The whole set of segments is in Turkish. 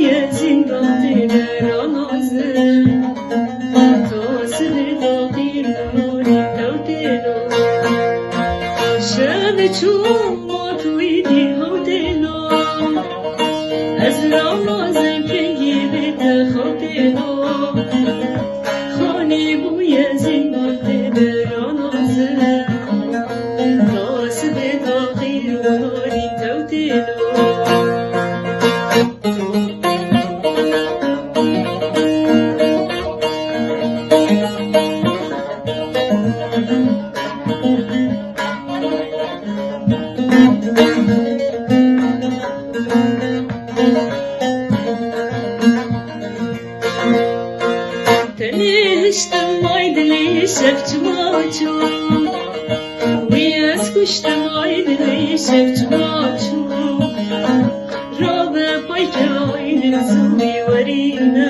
بوی زندان دل نازم تا سر داغی ناری تو دلو شب چون ما توی دیها دلو از رمازم کنگی به تخو دلو خانه بوی زندان دل نازم تا سر داغی ناری تو دلو تنشتم عيدلي شفت ماتشو وياس كشتم عيدلي شفت ماتشو رابع بايك عيد زوي ورينا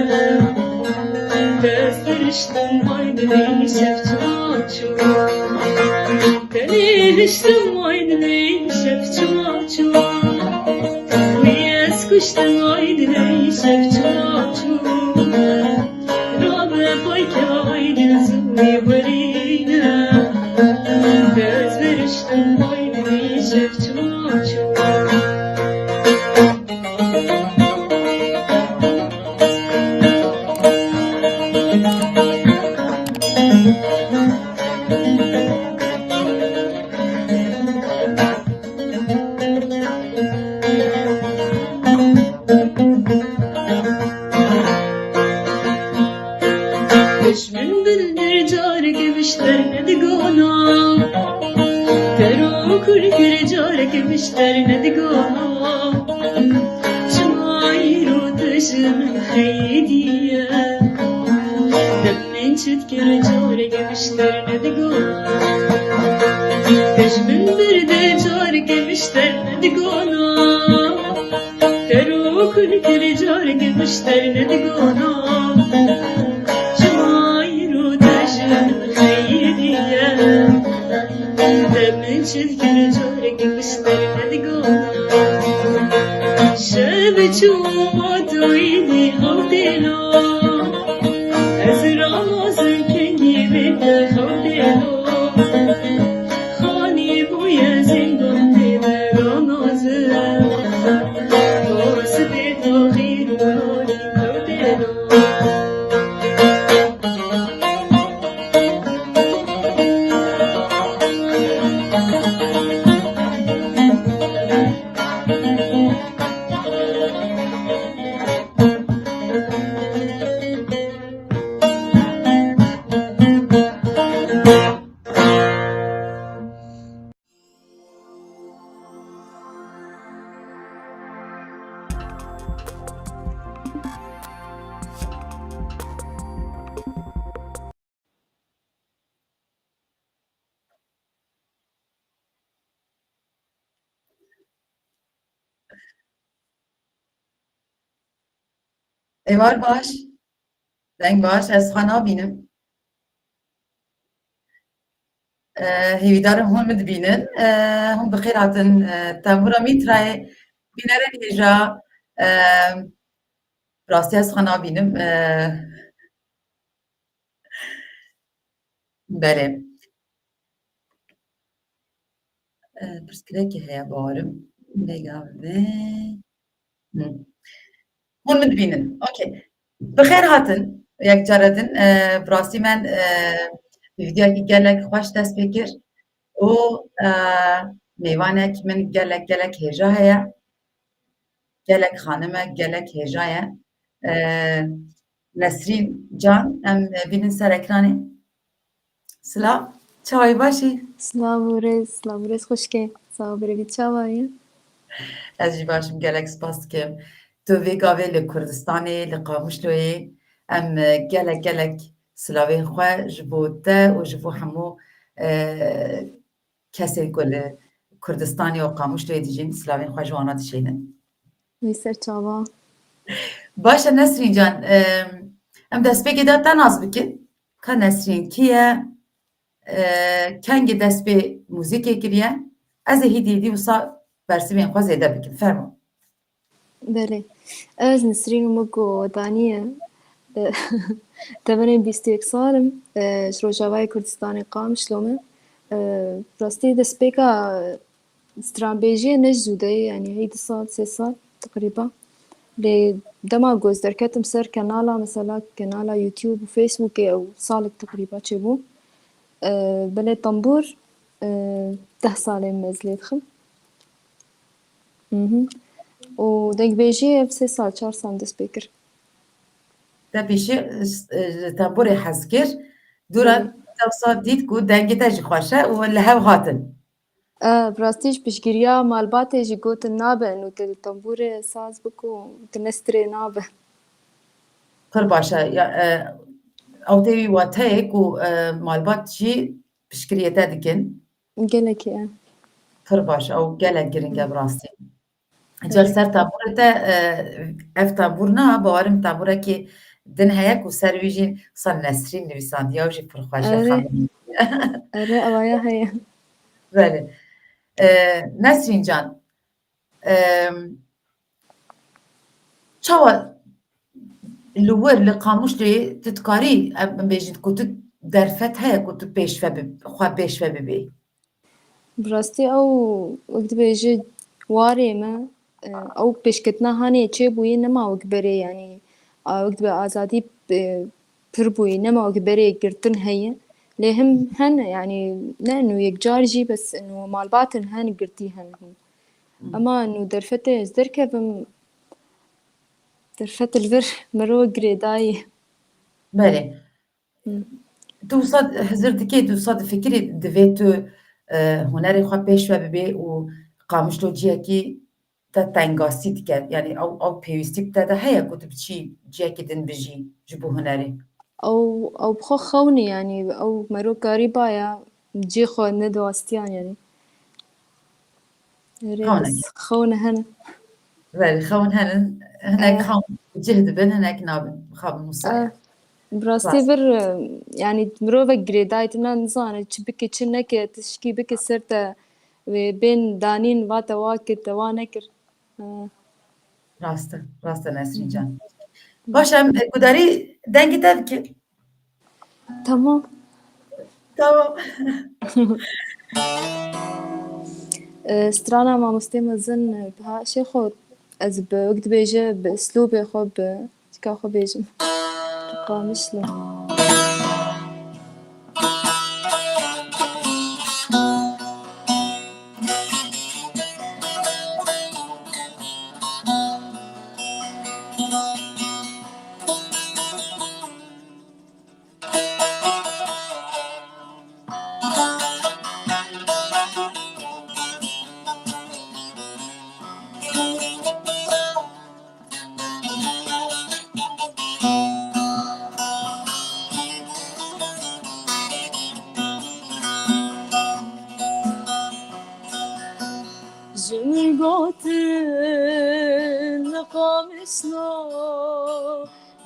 تفرشتم عيدلي شفت ماتشو تنشتم عيدلي شفت ماتشو وياس كشتم عيدلي شفت ماتشو Düşmün bildir car gibişler ne de gona Teru kırkır car gibişler ne de gona Şmayru taşın haydiye Demin çitkir car gibişler ne de gona Düşmün bildir car gibişler ne de gona Teru kırkır car gibişler ne de gona Çizgili çörek müşterine de gona Şebe çuma doydi havdelo Ez ramazın kengi bete havdelo Khani buya zindon dile ranazı Toz de dağir unani havdelo Evar baş, deng baş, ez xana bînim. Hêvîdarên hûn min dibînin. Hûn bi xêr hatin tembûra mîtrayê bînerên hêja rastî ez xana bînim. Belê. Pirsgirêkê heye barim. Lêga vê. Hûn min dibînin. Okey. Bi xêr hatin yek care din. Bi rastî me vîdyoyekî gelek xweş dest pê kir û mêvanek min gelek hêja heye. Gelek xanimek, gelek hêja ye. Nesrîn Can em bînin ser ekranê. Silav, çawê başî? Slavurez, xuşke. Sağ çavayê. Ez jî başim gelek spas dikim. Tu vê gavê li Kurdistanê, li Qamişloyê em gelek silavên xwe ji bo te û ji bo hemû kesên ku li Kurdistanê û Qamişloyê dijîn silavên xwe ji wana dişênin. Wî ser çawa. Baş e Nesrîn Can, em destpêkê de te nas bikin. Ka Nesrîn kî ye? Kengê dest pê mûzîkê kiriye? Ez ê hîdî wisa bersivên xwe zêde bikim. Fermo. بله از نسرین مگو دانیه تمنین 21 سالم از روجاوای کردستان قام شلومه راستی دست بيكا استراتيجية نجدة يعني هيدي صار 3 سال تقريبا لدما جوز دركتم سر كنالا مثلا كنالا يوتيوب وفيسبوك أو صالك تقريبا تشبو بلي طنبور 10 سال مزلي دخل ودك بيجي 3 سال 4 سال دست بيكر Te pêşî temborê hez kir dûra dewsa dît ku dengê te jî xweş e û li hev hatin. براستيش بشجريا مالباتي جي قوت النابة إنه الطنبورة ساز بكو تنستري نابة Pir baş e. Ew tê wî wateyê ku malbat jî piştgiriyê te dikin. قالك يا Pir baş ew gelek giring e bi rastî. Cel ser temborê te ev tembûr na bawerim temborekî din heye ku ser wî jî sal Nesrîn nivîsandiye ew jî pir xweş e أري xemilî. أري أوايا هيا Belê. Nesrîn can çawa li wir li qamişlê tu dikarî em bêjin ku tu derfet heye ku tu pêşve xwe pêşve bibî. براستي أو وقت بيجي واري ما أو بيشكتنا هاني تشي بوي نما وقبري يعني وقت بأزادي بربوي نما وقبري قرتن هيا لهم هن يعني لأنه يكجارجي بس إنه مالباتن هن قرتي هن أما إنه درفتي ازدركبم درفت الفر مرو قريداي Belê. Tu sad hezir dikê tu sad fikirî divê tu hunerê xwe pêşve bibê û qamişlo ciyekî te tengasî dike yani ew pêwîstî bi te de heye ku tu biçî ciyekê din bijî ji bo hunerê. أو بخو خوني يعني أو مرو قريبا يا جي خو ندواستيان يعني Xewnek بس خونة هنا belê xewn henin hinek xewn cih dibin hinek nabin xabin wisa براستي بر يعني مروفا قريداي تنا نزانة تشبكي تشنك تشكي بك سرتا بين دانين واتا واكت وانكر rast e rast e Nesrîn can. Baş em gudarî dengê te dikir. تمام Tamam. سترانا ما مستيمة زن بها شي خو از بوقت بيجي باسلوبي خو تكا خو بيجي قامش له جمرقاتن قامشنا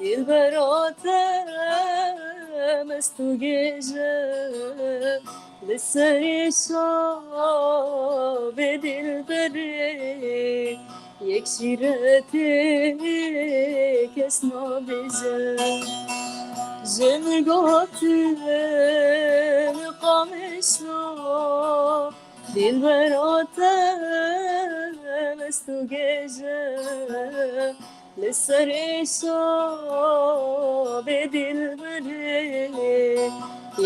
دلبراتم استو گیجه لسری شاب دلبری یک شیرتی کس نابیجه جمرقاتن قامشنا دلبراتم استو گیجه لسری شاب دلبری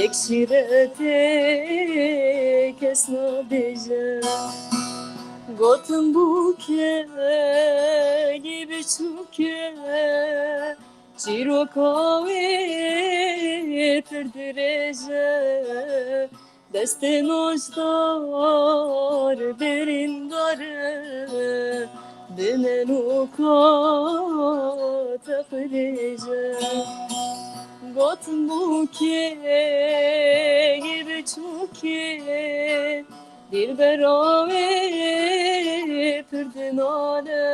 یک شیرتی کس نابیجه گوتم بو که gibi çuke çirokavi perderece deste nojdar berindare bemenuka tefrece gotun buke gibi çuke dilberave perdenane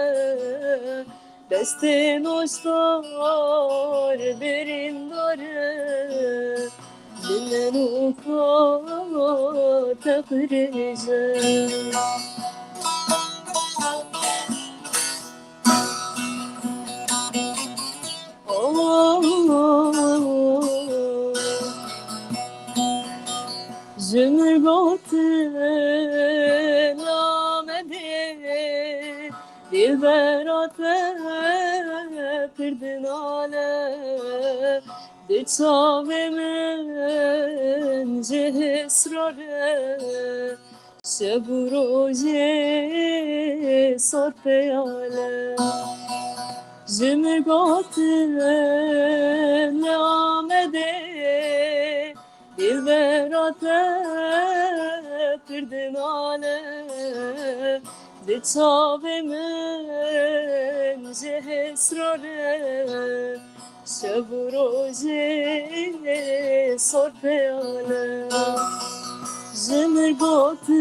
deste nojdar berindare bemenuka tefrece pırdinale de çave men cehesrare şebu roje sorpeyale Zümür gotun amede dilberate pırdinale de çave men cehesrare şebu roje sorpeyale Zümür gotun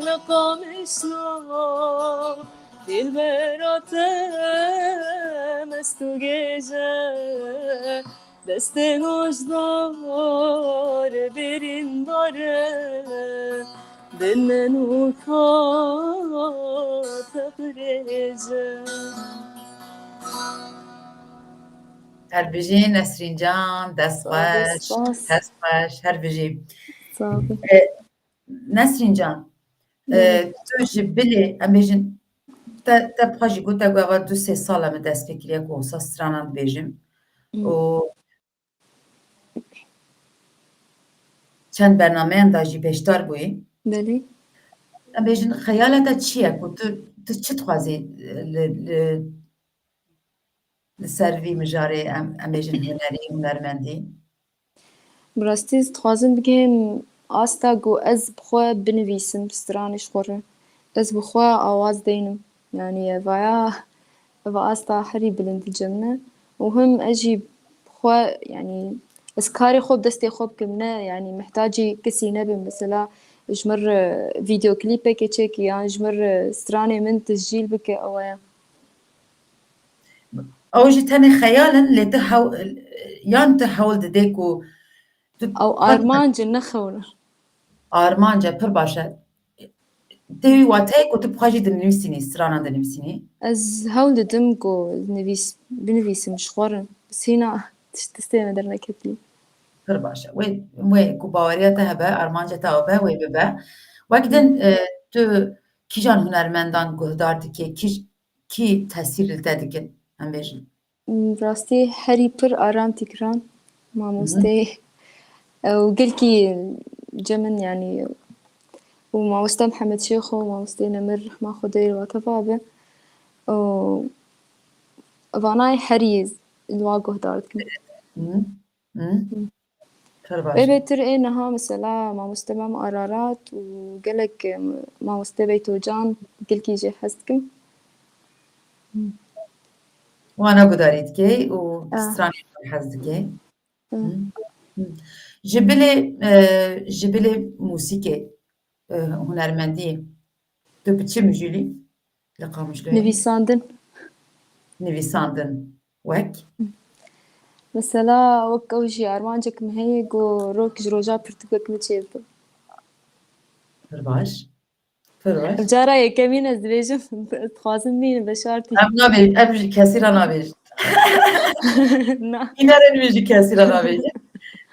lakamışla Dilberate mestu gece Desten ojdar berindare Dinnen ukat breze Her biji Nesrin Can, dest baş, Spas. dest baş, her biji. Sağ olun. Nesrin Can, tu ji bilê em bêjin te bixwe jî got te ava 2-3 sala me destpêkiriya ku wisa stranan dibêjim û çend bernameyan da jî beşdar bûyî. Belê. Em bêjin xeyala te çi ye ku tu çi dixwazî li ser vî mijarê em bêjin hunerî, hunermendî? Bi rastî ez dixwazim bikim asta ku ez bixwe binivîsim stranê ji xwe re. Ez bixwe awaz deynim. Yani eva asta herî bilind dice min e. û him ez jî bixwe yani ez karê xwe bi destê xwe bikim ne yani mihtacî kesî nebim mesela ji mir vîdeoklîpekê çêkî yan ji mir stranê min tisjîl bike ew ye. Ew jî tenê xeyalin lê tu yan tu hewl didê ku tu Ew armancin nexewin. armanca pir baş e. Tê wî wateyê ku tu bixwe jî dinivîsînî, stranan dinivîsînî? Ez hewl didim ku binivîsim ji xwe re. Sîna destê me derneketî. Pir baş e. Wê ku baweriya te hebe, armanca te hebe, wê bibe. Wek din tu kîjan hunermendan guhdar dikî, kî tesîr li te dikin em bêjin? Rastî herî pir aram tîkiran mamosteyê ew gelkî cemin yani û mamoste Mihemed Şêx û mamosteyê Nemir rihma Xwedê li wateva be û vanayê herî li wan guhdar dikim. Pir baş Vê e. bêtir ê niha mesela mamoste Mem Ararat û gelek mamoste Beytocan gelkî jê hez dikim. Wana gudarî dikê û Ah. stranê hez dikê. Ah. Ji bilê musîkê hunermendiyê tu bi çi mijûlî li Qamişloyê? Nivîsandin. Nivîsandin wek? Mesela wek ew jî armancek min heye ku rok ji roja pirtûkek min çê bike. Pir baş. Pir baş. Cara yekemîn ez dibêjim dixwazim bînim veşartî. Em nabêjin, em jî kesî re nabêjin. Na. Înarên wê jî kesî re nabêjin.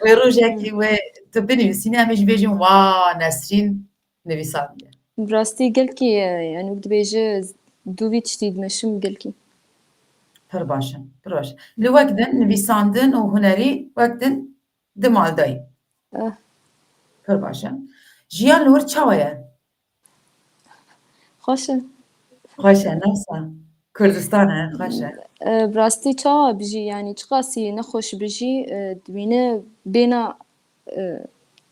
Wê rojekî wê tu binivîsînî em ê jî bêjin wa Nesrîn nivîsandiye. Bi rastî gelkî yani wek dibêje dû vî tiştî dimeşim gelkî. Pir baş e, pir baş e. Li wek din nivîsandin û hunerî wek din di maldayî. Ah. Pir baş e. Jiyan li wir çawa ye? Xweş e. Xweş e, nefsa. Kurdistan e, xweş e. Bi rastî çawa bijî yani çi qasî nexweş bijî dibîne bêhna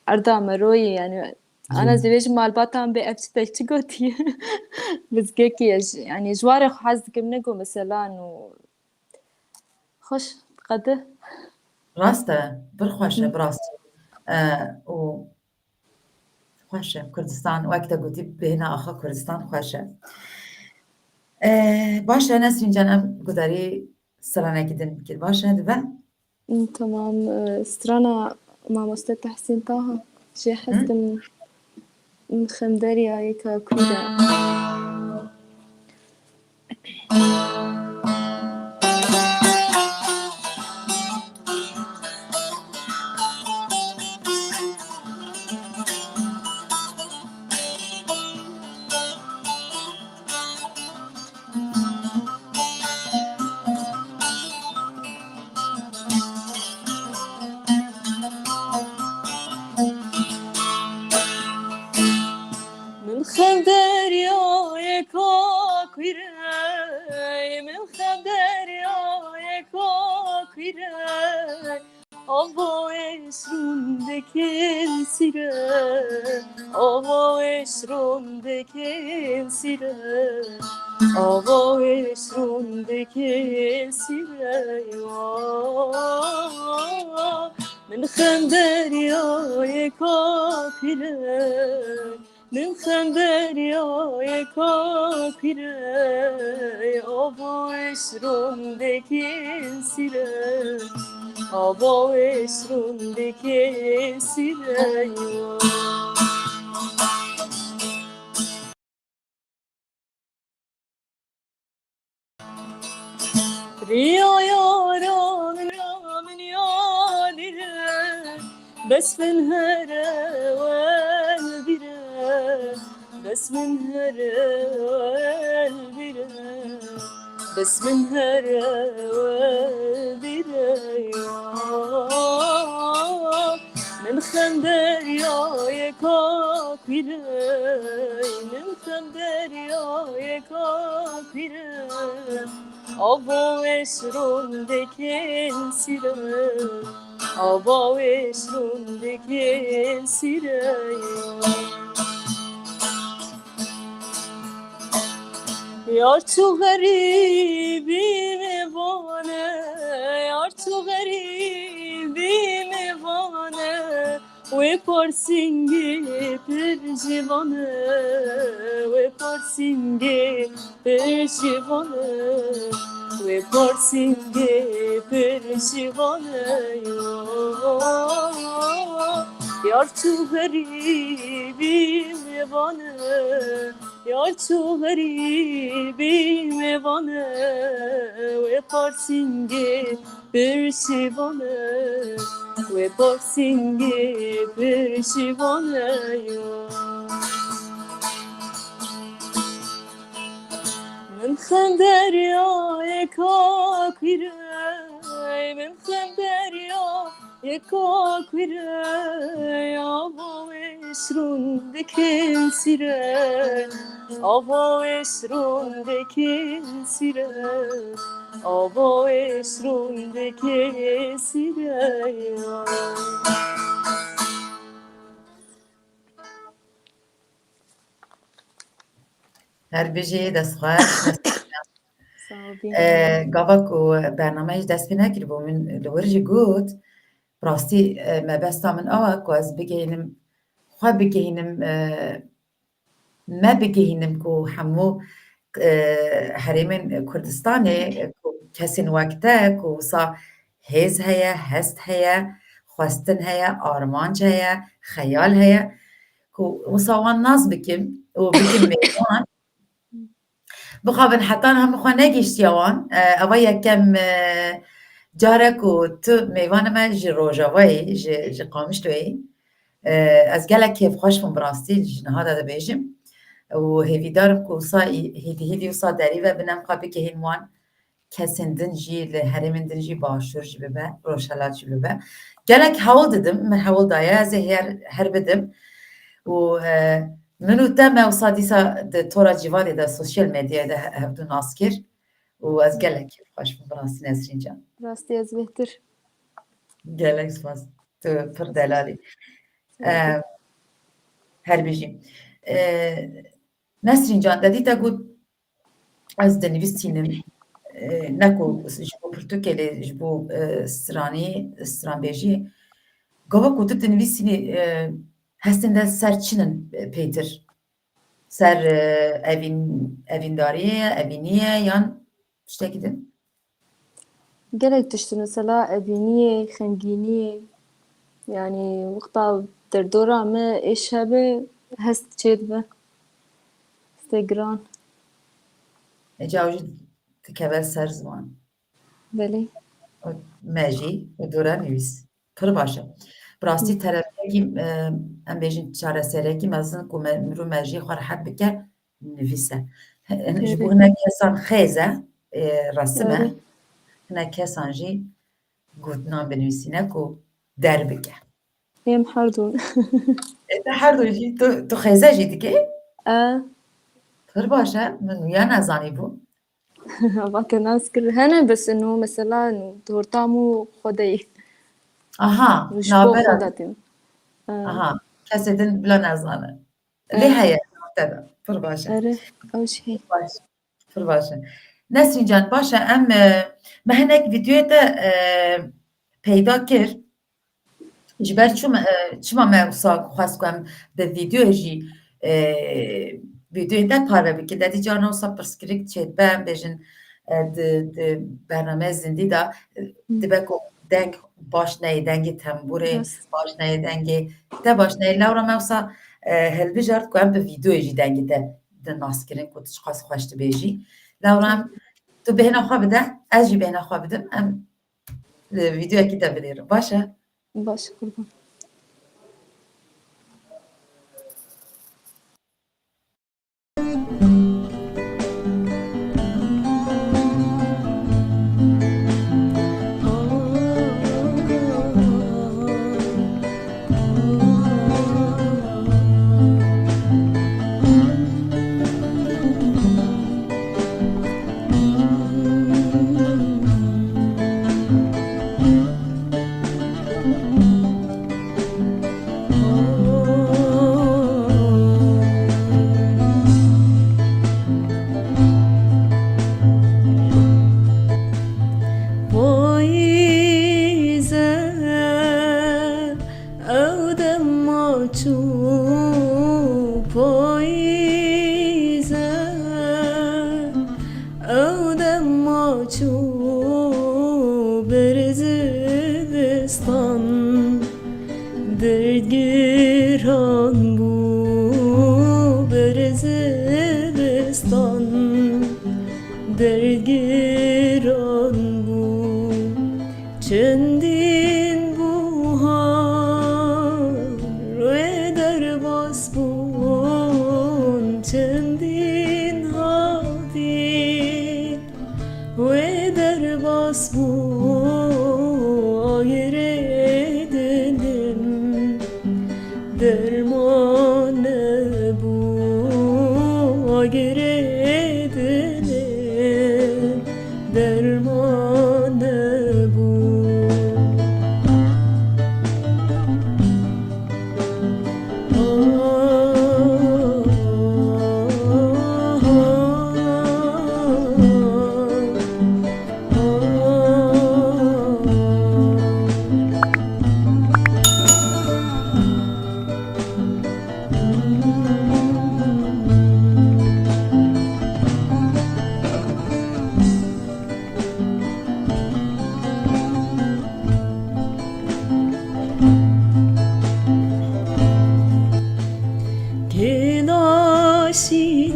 erda meroyê yani an ez dibêjim malbatan bê ev çi gotiye bizgekî yani ji warê xwe hez dikim ne got meselan û xweş qede Rast e, pir xweş e, bi rastî. û xweş e. Kurdistan wek te gotî bêhna axa Kurdistan xweş e. Baş e Nesrîn can em gudarî stranekî din bikir. Baş e dibe? Tamam strana mamoste Tehsîn Taha jê hez dikim mixem deryayeka Kurd e. خم دریای کاکیره آوایش روندکن سیره آوایش روندکن سیره آوایش روندکن سیره من خم دریای کاکیره من خم دریای کاکیره آوایش روندکن سیره آوایش روندکن سیره ریا یارا من یالیره بس من هره ول بیره بس من هره ول بیره بس من هره ول بیره من خم دریای کاکیره من خم دریای کاکیره آوایش روندکن سیره آوایش روندکن سیره یار تو غریبی میوانه یار تو غریبی میوانه و پرسینگی پر جوانه و پرسینگی پر جوانه و پرسینگی پر جوانه یار تو غریبی میوانه یار تو غریبی میوانه و پرسینگی پر جوانه و پرسینگی پر جوانه من خم دریای کاکیره من خم دریای کاکیره آوایش روندکن سیره آوایش روندکن سیره آوایش روندکن سیره هر بجی دست خواهش صعبين گاوا و برنامه دست پی نکر بو من لورجی گوت راستی ما بستا من آوا که از بگینم خواه بگینم ما بگینم که همو حریم کردستانه کسی وقته که وصا هز هیا هست هیا خواستن هیا آرمانج هیا خیال هیا که وصا وان ناز بکم و بکم میوان بخوابن حتی هم خواه نگیشتی وان اوا یکم جارك تو میوان ما جی روژاوی جی قامش توی از گلک کیف خوش من براستی جنها داده بیجم و هیوی دارم که وصا هیدی وصا دریوه بنام قابی که هنوان کسین دنجی لحرمین دنجی باشور جی ببه روشالات جی ببه گلک حول ددم من حول دایا از هر بدم و منو تم وصا دیسا ده تورا جیوانی ده سوشیال مدیا ده هفدو ناس کر و از گلک کیف خوش من براستی نسرین جان راستي از بهتر گلک سپاس تو پر دلالی صعبين. هر بیجیم نسرین جان دادی تا گود از دنویسینم نکو جبو پرتوکلی جبو استران بیجی گوه کو تو دنویسینی هستن ده سر چینن پیتر سر evindariye eviniye yan işte gidin قالك تشتي مثلا أبينية خنجينية يعني وقتها دردورة ما إيش هبه هست تشيد به استقران ecavcı tikevel ser zaman بلي مجی و دوره نویس پر باشه براستی طرفی ام بیشین چاره سرکی مثلا که مرو مجی خوار حد بکه نویسه جبو هنه کسان خیزه رسمه آره هنه کسان جی گودنام بنویسینه که در بکه هي محردون هر دو جی تو خیزه جی دیگه آه پر باشه من یا نزانی بو وقت الناس كل هنا بس إنه مثلا إنه تورتامو خدي Aha, وش بو nabera. خدتين Aha, kesedin bila nezane. Lê آه heye te de. Pir baş e. أره أو شيء Baş. Pir baş e. Nesrin can baş e em me hinek videoya te peyda kir. Ji ber çima me wisa xwest ku em di videoyê jî videoyê te parve bike. Dedî carna wisa pirsgirêk çêdibe em bêjin di bername zindî da dibe ku deng baş neyê dengê temborê بس baş neyê dengê te baş neyê lewra me wisa hilbijart ku em bi videoyê jî dengê te di naskirin ku tu çiqas xweş dibêjî. Lewra em tu bêhna xwe bide ez jî bêhna xwe bidim em videoyekî te bidêrin. Baş e? باش قربان پاییزه آدم ماچو پاییزه آدم ماچو برزستان درگیران بو برزستان درگیران بو چندین بوهان روی در باز بون چندین هادین روی در باز بون آیره دلم درمان بو آیره دلم درمان بو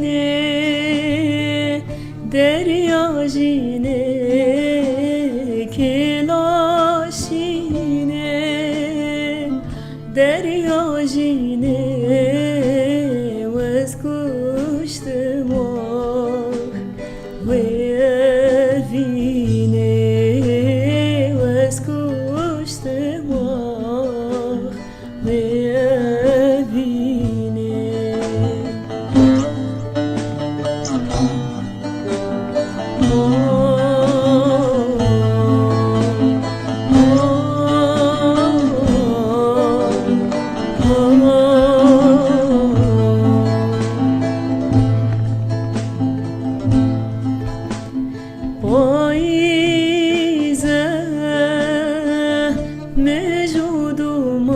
Kelaşine derya jine kelaşine derya jine vez kuştum ve evine vez kuştum ve evine پاییزه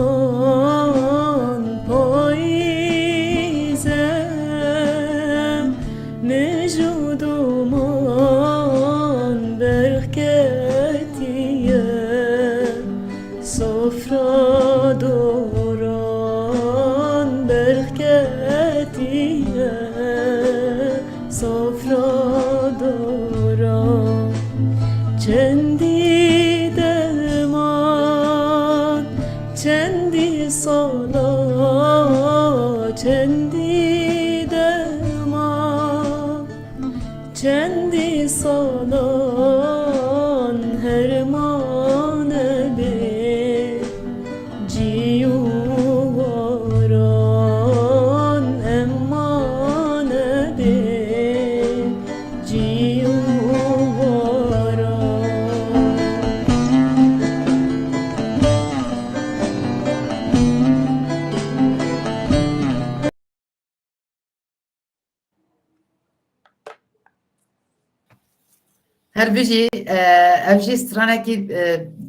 مجودمان پاییزه مجودمان برکتیه سفره دوران برکتیه سفره دوران چندی درمان چندی سالا چندی درمان چندی سالان هرمان به جیواران امان به جیواران Her biri ev jî stranekî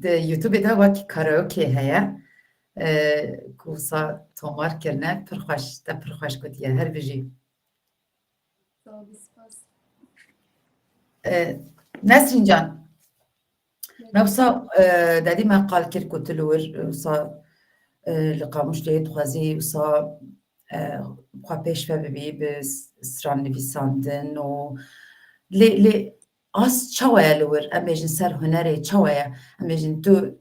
di YouTube'ê de wekî karaoke heye. Ku wisa tomar kirine pir xweş, te pir xweş gotiye her biri. Sağ ol, spas. Nesrîn can, me wisa dedî me qal kir ku tu li wir wisa li Qamişloyê dixwazî wisa xwe pêş ve bibî bi strannivîsandin û lê as çawa ye li wir? Em bêjin ser hunerê çawa ye? Em bêjin tu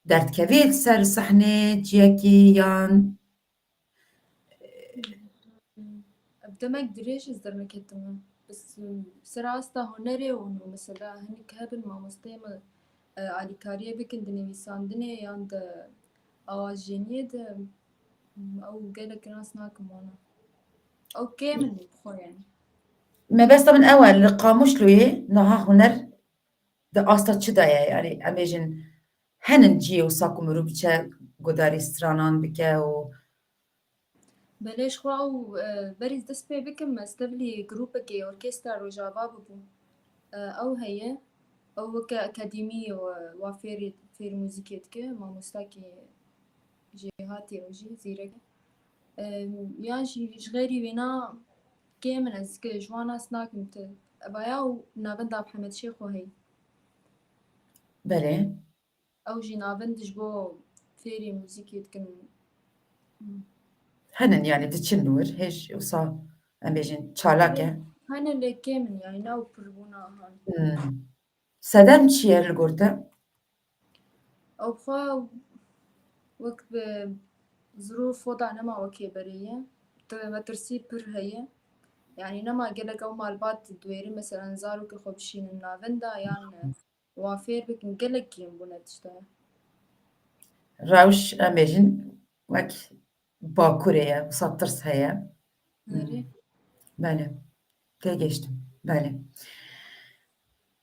derdkevî ser sehnê ciyekî yan demek dirêj ez derneketime. Bes serasta hunerê û mesela hinek hebin mamosteyê me alîkariye bikin di nivîsandinê yan di awajîniyê de ew gelek nas nakim wana. Ew kêm in bixwe yani. mebesta min ew e li Qamişloyê niha huner di asta çi de ye? Yani em bêjin henin ciyê wisa ku mirov biçe gudarî stranan bike û Belê ji xwe ew berî dest pê bikim me stevlî grûpekê orkestra Rojava bibû. Ew heye, ew weke akademî wa fêrî mûzîkê dike, mamostakî jêhatî ew jî zîrek e. Yan jî ji xêrî wêna kêm in ez ji wan nas nakim tu. Evaya ew navenda Hemedşêxo heye. belê. Ew jî navend ji bo fêrî mûzîkê dikin. Henin yani diçin li wir hêj wisa em bêjin çalak e. Hene lê kêm in yani ne ew pirbûna han. Sedem çi ye li gor te? Ew xwe wek bi zirûf da nema wekê berê ye. Metirsî pir heye. Yani nema gelek ew malbat dwêrî mesela zarokê xwe bişînin navenda yan wa fêr bikin gelek kêm bûne tişta ye. Rewş em bêjin wek bakurê ye wisa tirs heye. Herî. Belê. Têgeştim. Belê.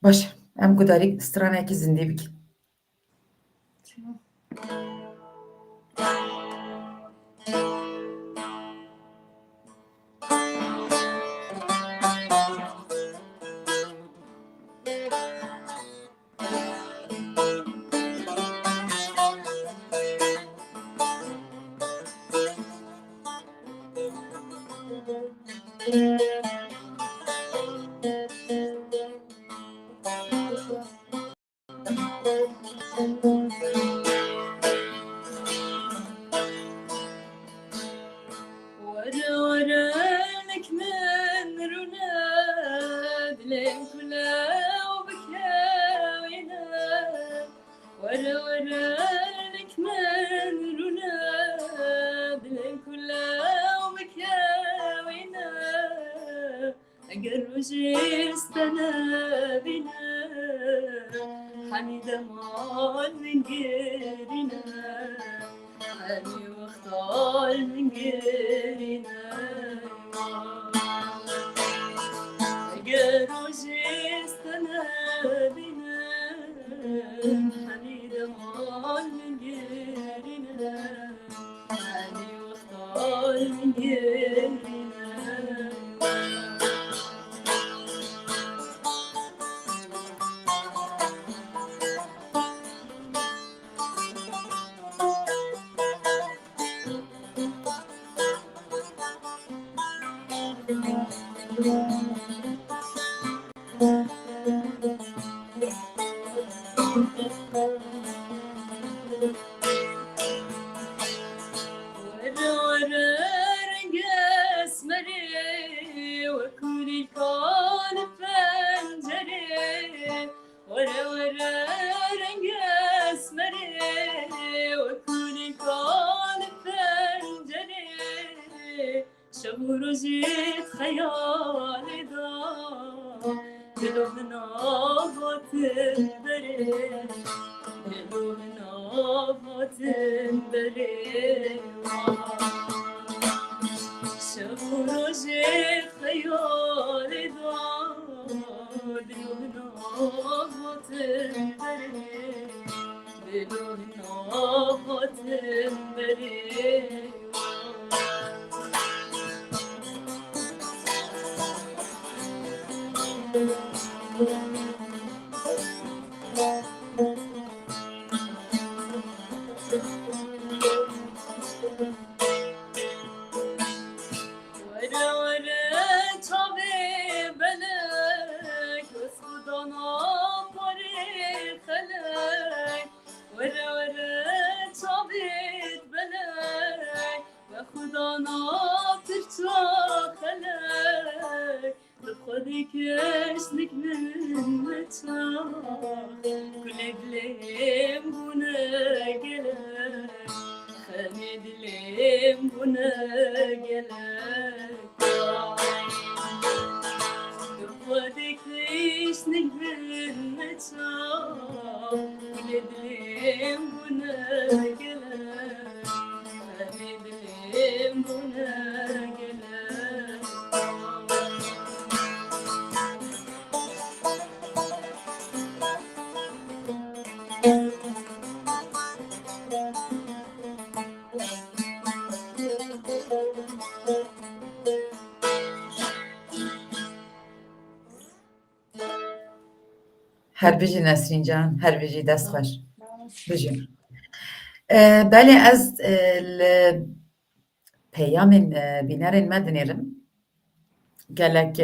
Baş em gudarî stranekî zindî bikin. ورا ورانك من رناد لين كلا وبكاوينا ورا ورانك من رناد لين كلا وبكاوينا أقر جيستنا بنا حميدة مال من قرنا حالي واختار من قرنا قالوا جيستنا بنا حميدة مال من قرنا حالي واختار من قرنا ورا ورا رقص مري وكل الكون بفنجري ورا ورا رقص مري وكل الكون بفنجري شهور جيت خيالي ضاع قلوب نابض بري قلوب نابض بري شهور جيت خيالي ضاع قلوب نابض بري قلوب نابض بري Güledilim buna gele Güledilim buna gele Her biji Nesrin can, her biji dest xweş. Bijim. Belê ez li peyamên bînerên me dinêrim. Gelek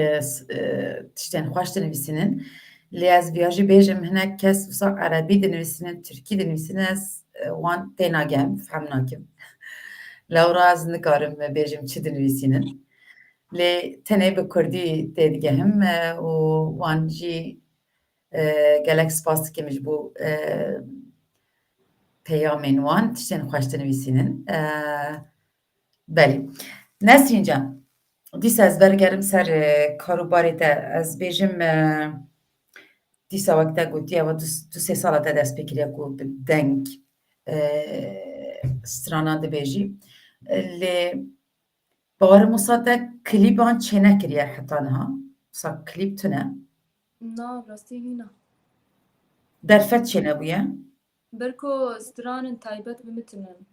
tiştên xweş dinivîsînin. Lê ez vêya jî bêjim hinek kes wisa erebî dinivîsînin, tirkî dinivîsînin ez wan tê nagehem, fehm nakim. Lewra ez nikarim bêjim çi dinivîsînin. Lê tenê bi Kurdî tê digehim û wan jî gelek spas dikim ji bo peyamên wan tiştên xweş dinivîsînin. Belê. Nesrin can, dîsa ez bergerim ser karûbarê te. Ez bêjim dîsa wek te gotiye ewa du sê sala te dest pê kiriye ku bi deng stranan dibêjî. Lê bawerim wisa te klîban çê nekiriye heta niha. Wisa klîp tune. Na, rastî hîna. Derfet çê nebûye. Berko stranên taybet bimitinin.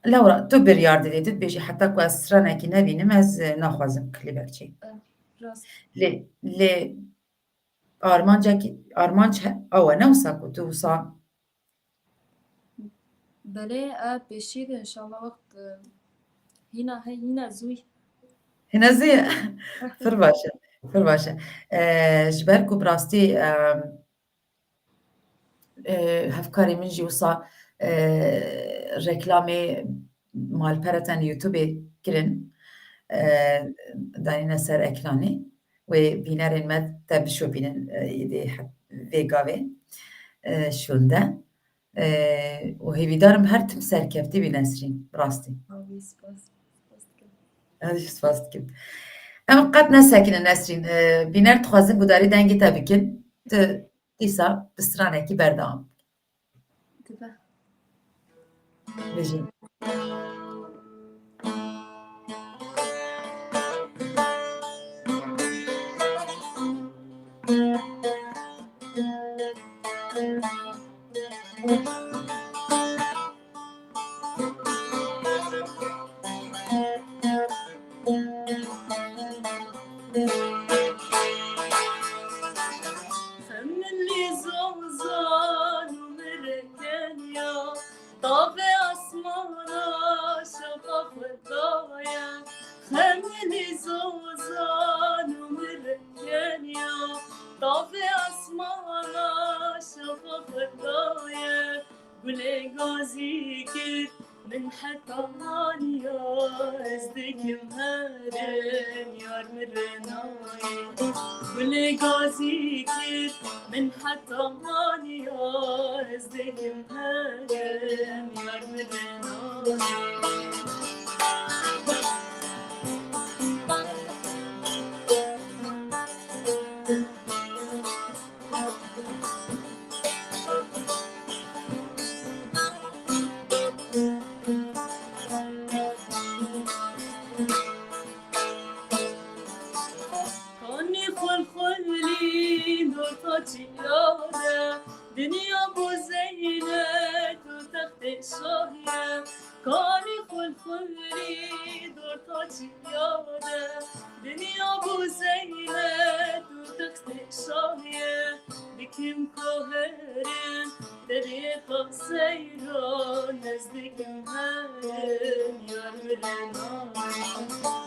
Lewra tu biryar didê tu dibêjî heta ku ez stranekî nebînim ez naxwazim klîbek çê. Rast. Lê armancekî armanc ew e ne wisa ku tu wisa Belê ev pêşî de inşallah wext hîna hey hîna zûy. hine zê pir baş e, pir baş e. Ji ber ku bi rastî hevkarê min jî wisa reklamê malpereten YouTubeê kirin. Danîne ser ekranê wê bînerên me te bişopînin êdî vê gavê şûnde. û hêvîdarim her tim serkeftî bî Nesrîn, bi rastî. Avî spas. Spas dikim. Ez jî spas dikim. Em qet nesekinin Nesrîn. Bîner dixwazin gudarî dengê te bikin. Tu dîsa bi stranekî berdewam Dibe. bijî. خملي زوزان ومركن يا طافي أسمانا شقف الضايا خملي زوزان ومركن يا طافي أسمانا شقف الضايا قولي غازي كت من حتى مانيا ازدك مهرن يار مرناي قولي غازي كت من حتى مانيا ازدك مهرن يار مرناي Kani khulkhuli nurtaçi yâre Dünya bu zeynet u tahte şahiye Kani khulkhuli nurtaçi yâre Dünya bu zeynet u tahte şahiye Dikim koherin Deriyeta seyran Nezdikim herin Yar mirenay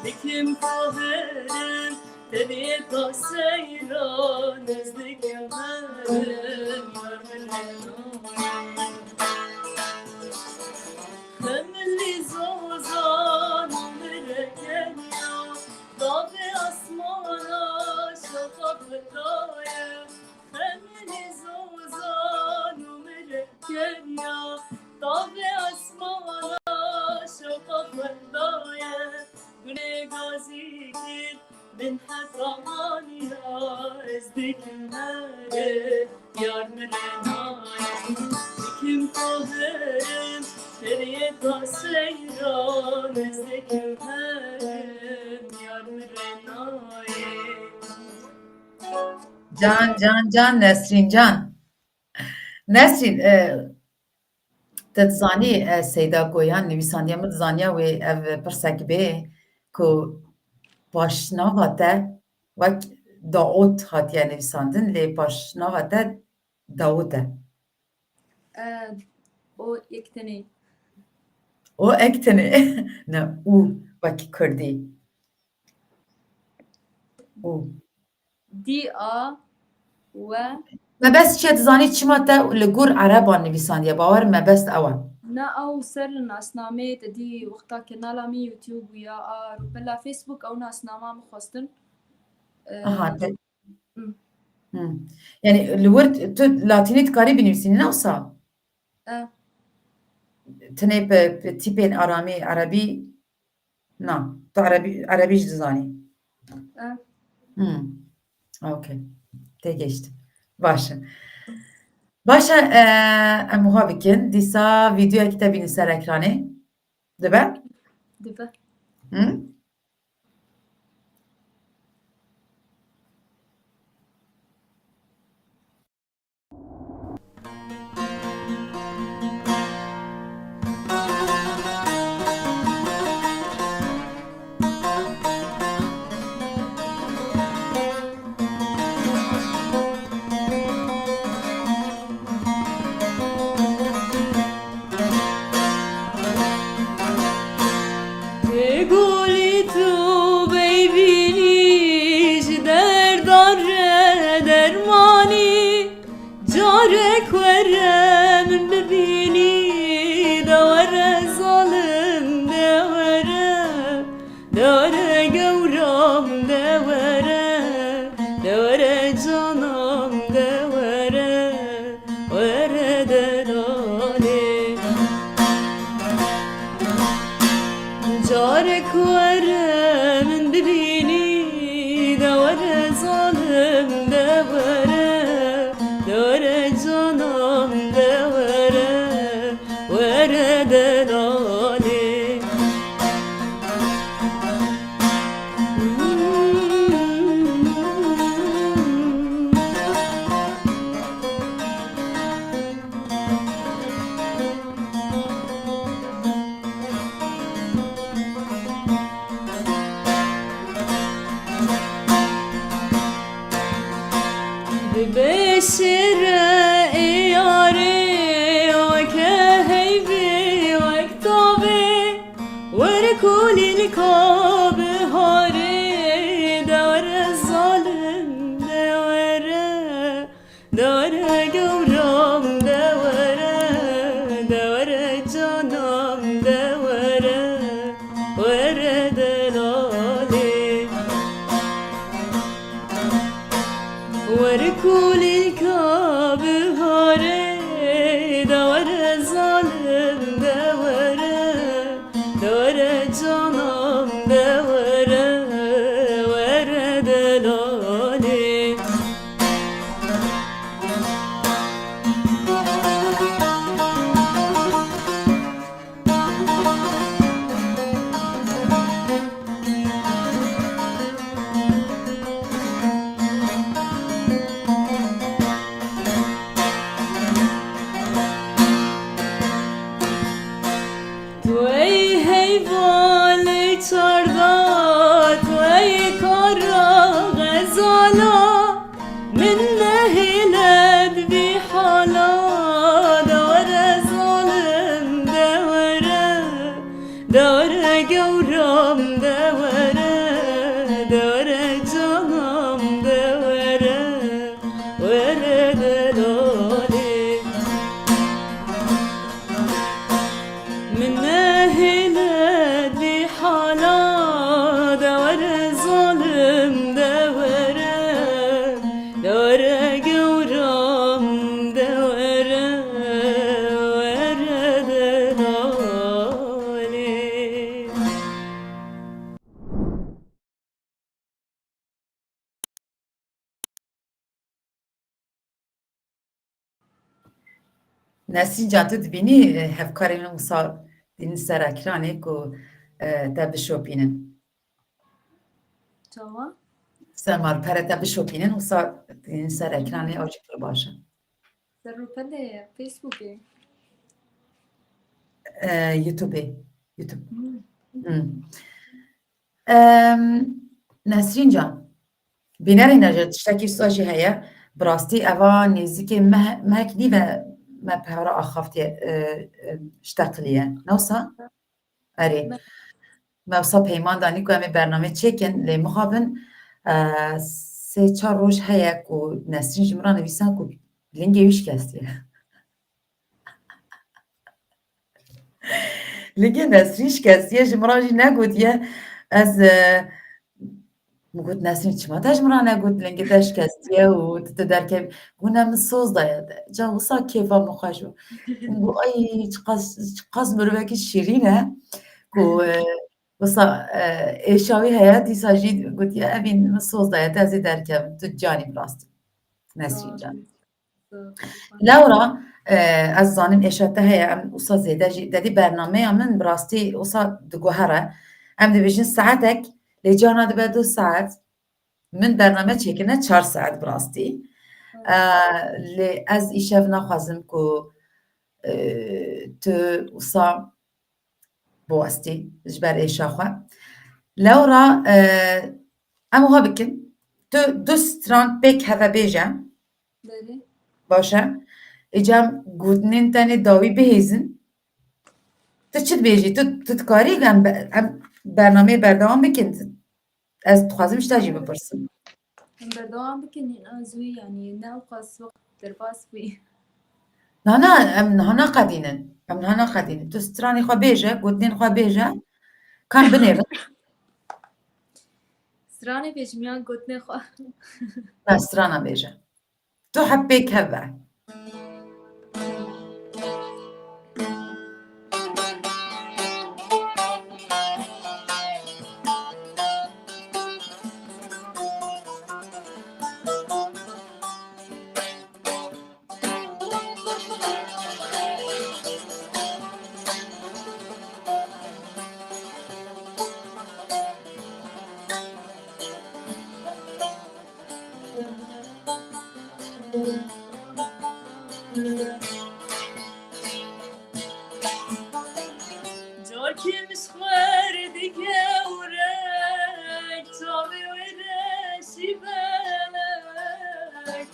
Dikim koherin Deriyeta seyran Nezdikim herin Yar mirenay Khemli zozan Mereken ya Davi asmana Şafak vetaye Khemli zozan Mereken ya Davi asmana Şafak vetaye Güne gazi kit bin hatamaniya ezdikim her yar mirenay kim kaderim feriye da seyran ezdekim herim yar mirenay Can Nesrin Can. Nesrin تتزانی سیدا گویان نویسندیم تزانیا و اف پرسک به کو پاشناوا ته وک داوت هاتیه نویساندن لی پاشناوا ته داوته O yekteni. o ektene ne u vak kurdی u D-A و ما بس چه تزانی چما ته لگور عربان نویساندیه باور ما بس اول نا او سر ناسنامه تدي وقتا كنالا مي يوتيوب ويا روبلا فيسبوك او ناسنامه مخواستن aha yani lwurt tu latini tkari binivîsî nawsa tenê bi tîpên aramî erebî na tu erebî jî dizanî okey tê geçtim baş e em wiha bikin dîsa vîdyoyekî te bînin ser ekranê dibe دبا گولی تو بیبینیش درداره درمانی جارek verem bibini davare zalim davare gevram davare canam davare delale جارك ورم ببيني دور ظالم دور جانم ور دلالي ببشر ياري وكهيبي وكتابي وركول الكاب هاري دور الظالم دور جورام دور جانام دور دلالي وركول الكاب هاري دور الظالم دور جانم دور دلالي نسرین جان تو دبینی هفکاری من وسا دین سر اکرانه کو تا بشوپینن چاوا سمار پره تا بشوپینن وسا دین سر اکرانه آجی پر باشه سر رو پله فیسبوکه یوتیوبه یوتیوب مم. نسرین جان بیناری نجات تشتکی ساجی هیا براستی اوا نزدیک مهک دیو ما پهرا آخافتی اشتقلیه نوسا؟ آره من موسا پیمان دانی که همه برنامه چکن لی مخابن سه چهار روز هیا که نسرین جمرا نویسن که لینگی ویش کستیه لینگی نسرینش کستیه جمرا جی نگودیه از گفت نسرین چما تجمرا نگود لنگی تشکستیه و تدرکه گونم سوز داید جا وسا کیفا مخاشو گو ای چقاس مروکی شیرینه گو وسا ایشاوی حیاتی ساجید گوت یا اوین سوز داید ازی درکم تو جانی براستی نسرین جان لورا از زانم اشته هیا ام وسا زیده جی دادی برنامه من براستی وسا دگوهره ام دیویژن ساعتك لجانا دبه 2 ساعت من برنامه چکنه 4 ساعت براستی لی از ایشف نخوازم که تو وسا بواستی جبر ایشا خواه لورا امو ها بکن تو 2 ستران پیک هفه بیجم بله باشه ایجام گودنین تانی داوی بهیزن تو چید بیجی تو تکاری هم برنامه بردوام بکن از خوازم اشتاجی بپرسم هم بردوام بکنین ازوی یعنی نه قاس وقت در باس بی نه ام هنا قدینن ام هنا قدینن تو سترانی خوا بیجه گودنین خوا بیجه کان بنیرن سرانه پیشمیان گوتنه خواه نه سترانا بیجه تو حبی کبه جار که مسخر دیگه ورک تابه ورشی بلک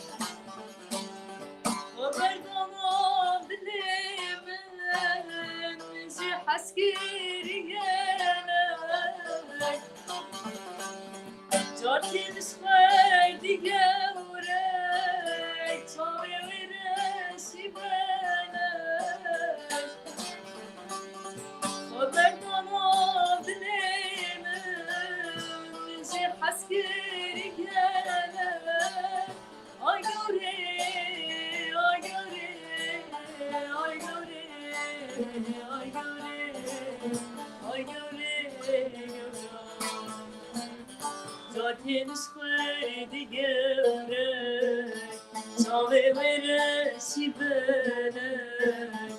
خبر دامام دلی من جی حسگیری گلک جار که مسخر دیگه ورک تابه ورشی بلک خبر دامام دلی من جی حسگیری گلک آی گوری آی گوری آی گوری آی گوری آی گوری جاتینش خیلی گره چاوه ورشی بلک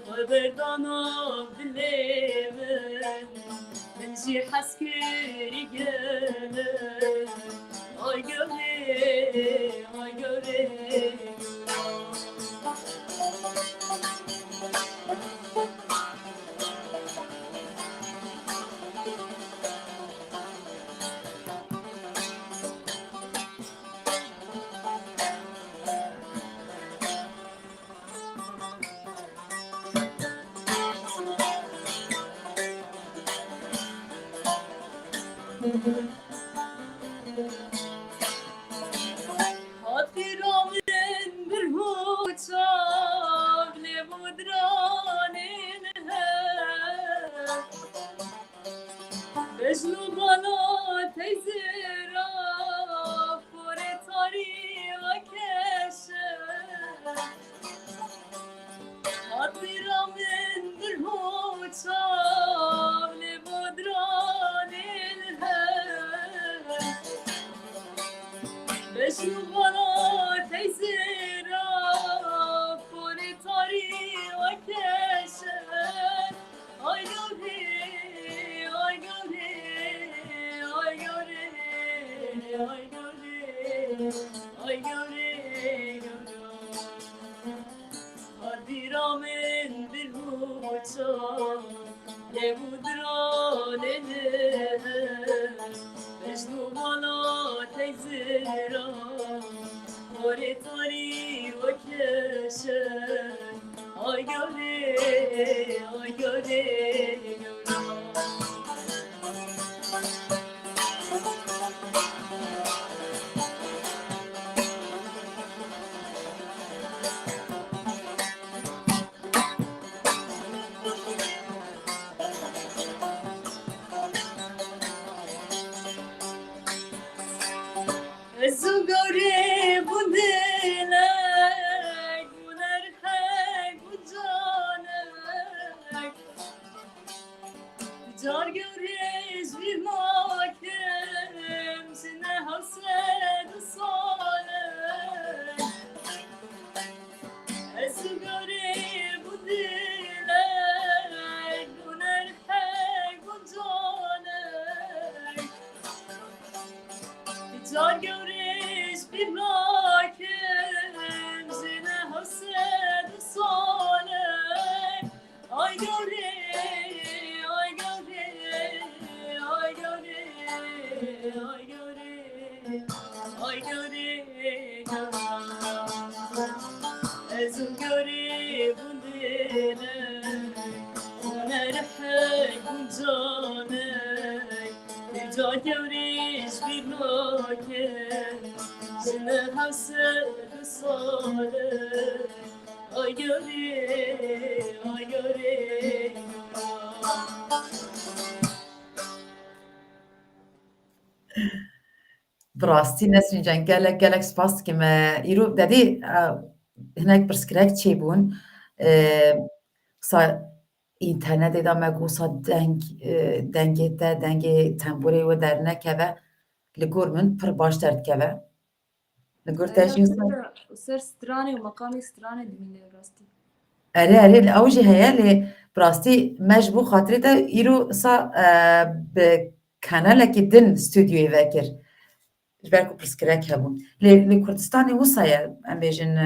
خبر دانم دلی من جی حسگیری گلک آی گوری آی گوری خاطرامın bir huçav ne mudranin hem Mecnu bana teyzera fore tariqa keşem Hatıramın bir huçav ne mudranin hem شام لبودرانه مجنو بالا تیزرا آره تاری و کشن آی گره آی گره زوگاره بودلک بودر حق بود جانک جار گوریش bir makem sine hasret salek زوگاره بودلک بودر حق بود جانک جار گوریش bir makem sine hasret salek ay gavre ay gavre ay gavre ay gavre ay gavre ezun gavre bundene nerhek buncanek Rica gevriş bir makem Zine hasret sale Ay gevri, ay gevri براستی نسرین جان گلک گلک سپاس که ما ایرو دادی هناك برسکرک چی بون سا اینترنت دا مگو سا دنگ تنبوری و در نکوه لگور من پر باش درد کوه لگور تشین سا سر سترانه و مقامی سترانه دمینه راستی اره اوجی هیا لی براستی مجبو خاطری دا ایرو سا به کانال که دن استودیوی وکر جبرکو پرسکرک هبون لی کردستانی وصایه ام بیجن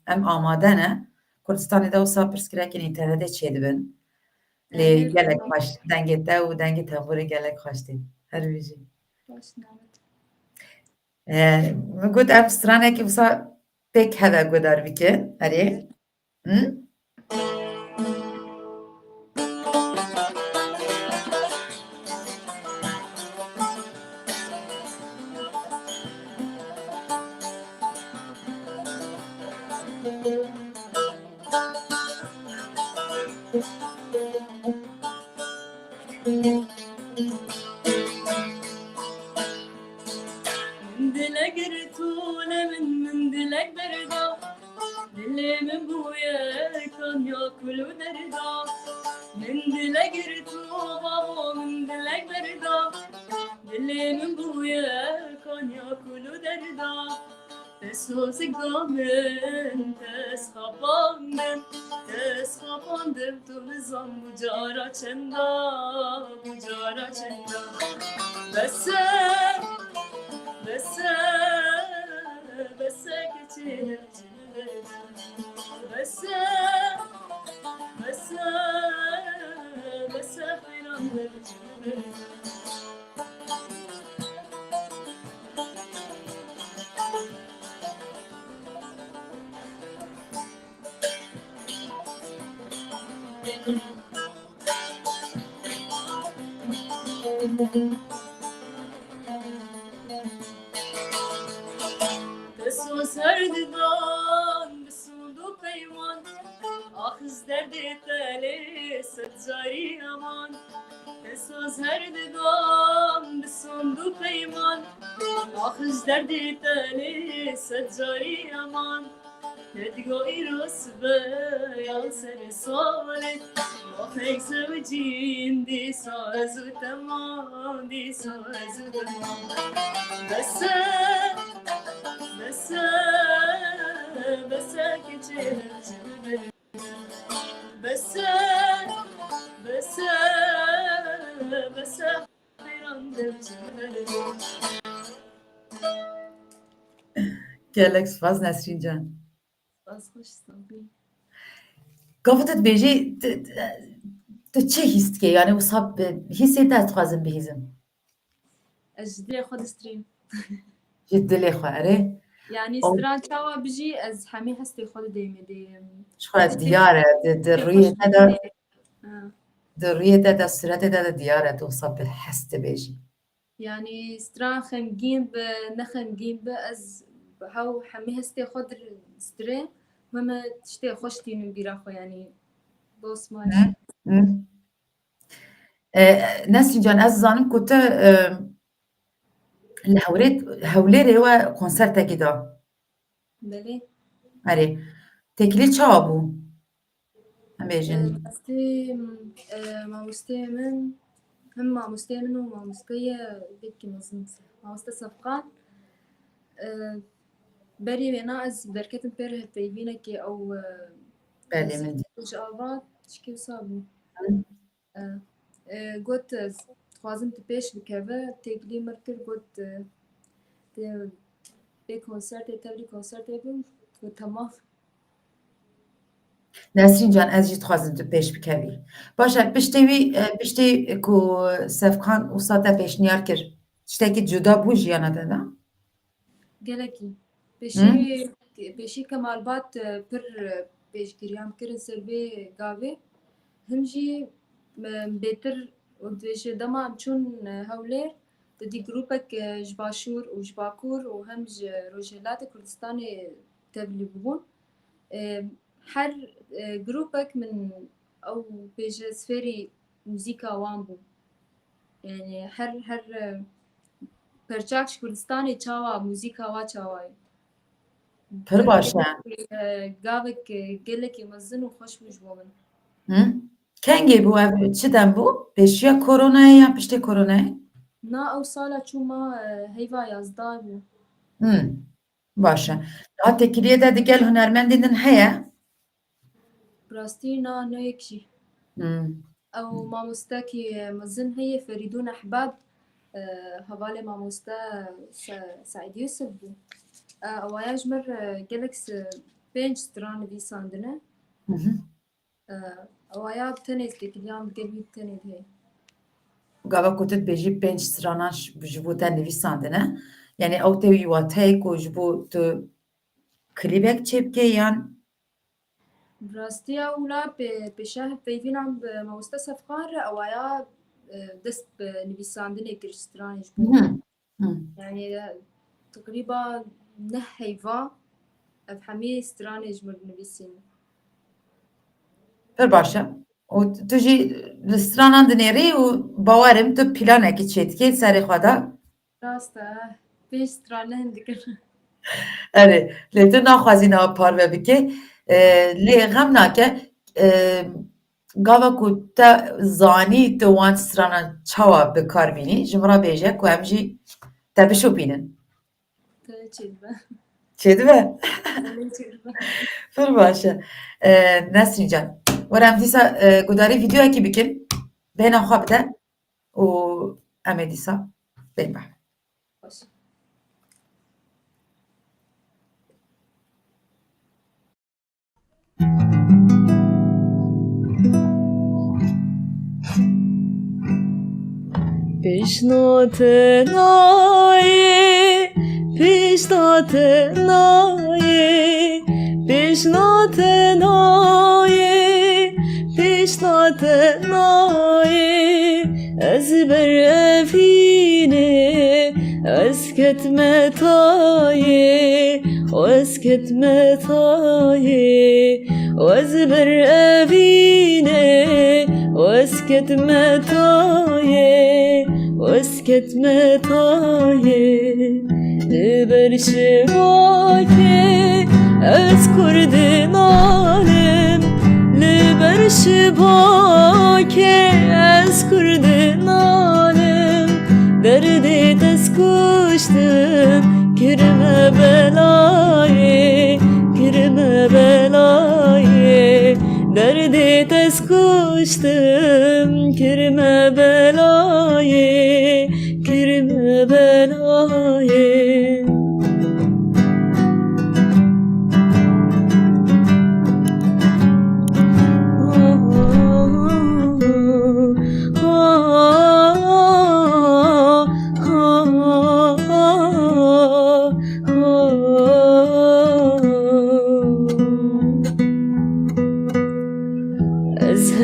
ام آماده نه کردستانی دا وصا پرسکرک اینترنت چه دبن لی گلک خوش دنگی تا و دنگی تنبوری گلک خوش دی هر بیجی باش نامت گود ام سترانه که وصا پیک هده گودار بیکه اره Dilek irtule min dilek berda Dilimin buya kan yakulu derda Min dilek irtu babo min dilek berda Dilimin buya kan yakulu derda Tesozi gamen tes kapandım tu nizam bucara çenda Besem Bese geçilir Bese hayrandır Beso serdidan besundu peyman Ahız derdi teli setzari aman Beso serdidan besundu peyman Ahız derdi teli setzari aman Tedgo iros be yal seni solet Vahek sevcin di sazu tamam di sazu tamam Bese geçilir cibir Bese hayrandır cibir گلک سپاس نسرین جان باز خوش سنبی گفتت بیجی تو چه هیست که یعنی وصاب هیست دست خوازم بهیزم Ez ji dilê xwe distîrim. جد دلی خواره Yani او stran çawa bijî ez hemî hestê xwe didême dêyim. شخواه Tiştê دیاره در tiştê روی xweş تدا bibîne. Ha. در روی تدا صورت تدا دیاره تو وصاب بالحست بیجی Yani stran xemgîn bi nexemgîn bi ez hew hemî hestê xwe distîrim ve me tiştê xweş tînim bîra xwe yani bosmaş. نسرین جان از زانم که تو هولێرێ وە کۆنسەرتێکی دا Belê. ئەرێ تێکیلی چاوا بوو ئەمێژن Rastî mamosteyê min hem mamosteyê min û mamosteya yekî mezin mamoste Sefqan berî wêna ez derketim pêr hevpeyvînekê ew بەلێ من ji ava tişkî wisa bû. Got dixwazim tu pêş bikeve têkilî mir kir got bê konsertê tevlî konsertê bû got temam. نسرین جان ez jî dixwazim tu pêş bikevî baş e piştî wî piştî ku Sefqan wisa te pêşniyar kir tiştekî cuda bû jiyana te da Gelekî pêşî Kemalbat pir pêşgiriyan kirin ser vê gavê him jî bêtir ji dema em çûn Hewlêr di dî grûpek ji Başûr û ji Bakur û hem ji Rojhilatê Kurdistanê tevlî bûbûn. Her grûpek min ew pêşesfêrî muzîka wan bû. Yani her perçak ji Kurdistanê çawa muzîka wa çawa ye. pir baş e Gavek gelekî mezin û xweş bû ji bo min. kengê bû ev çi dem bû pêşiya koronayê yan piştê koronayê Na ew sala çûma heyva yazda bû. baş e daha têkiliyê de digel hunermendên din heye Rastî na neyek jî. Ew mamostekî mezin heye Ferîdûn Ehbab hevalê mamoste Saîd Yusuf bû. Ewaya ji mir gelek 5 stran nivîsandine. Ewaya tenê têkiliyan digel wî tenê heye. gava ku tu dibêjî 5 stranan ji bo te nivîsandine yani ew tê wî wateyê ku ji bo tu klîbek çêbikê yan Rastiya wila pêşa hevpeyvînan bi mamoste Sefqan re ewaya dest bi nivîsandinê kir ji stranê ji bo. Yani teqrîba neh heyva ev hemî stranê ji mir dinivîsîn. pir baş e û tu jî li stranan dinêrî û bawerim tu planekî çêdikê serê xwe de Rast e 5 stran ne hin dikir. erê lê tu naxwazî niha parve bikê lê xem nake gava ku te zanî tu wan stranan çawa bikarbînî ji min re bêje ku em jî te bişopînin Te çêdibe. çêdibe Te çêdibe. pir baş e Nesrîn can were em dîsa gudarî vîdeoyekê bikin bêhna xwe bide û em ê dîsa bên be Baş. Ez berevîne ez ketme tayê ez ketme tayê ez berevîne ez ketme tayê ez ketme tayê li ber şivakê ez Kurdin alim li ber şivakê ez Kurdin alim derdê dest kuştum kirme belayê kirme belayê derdê dest kuştum kirme belayê kirme belayê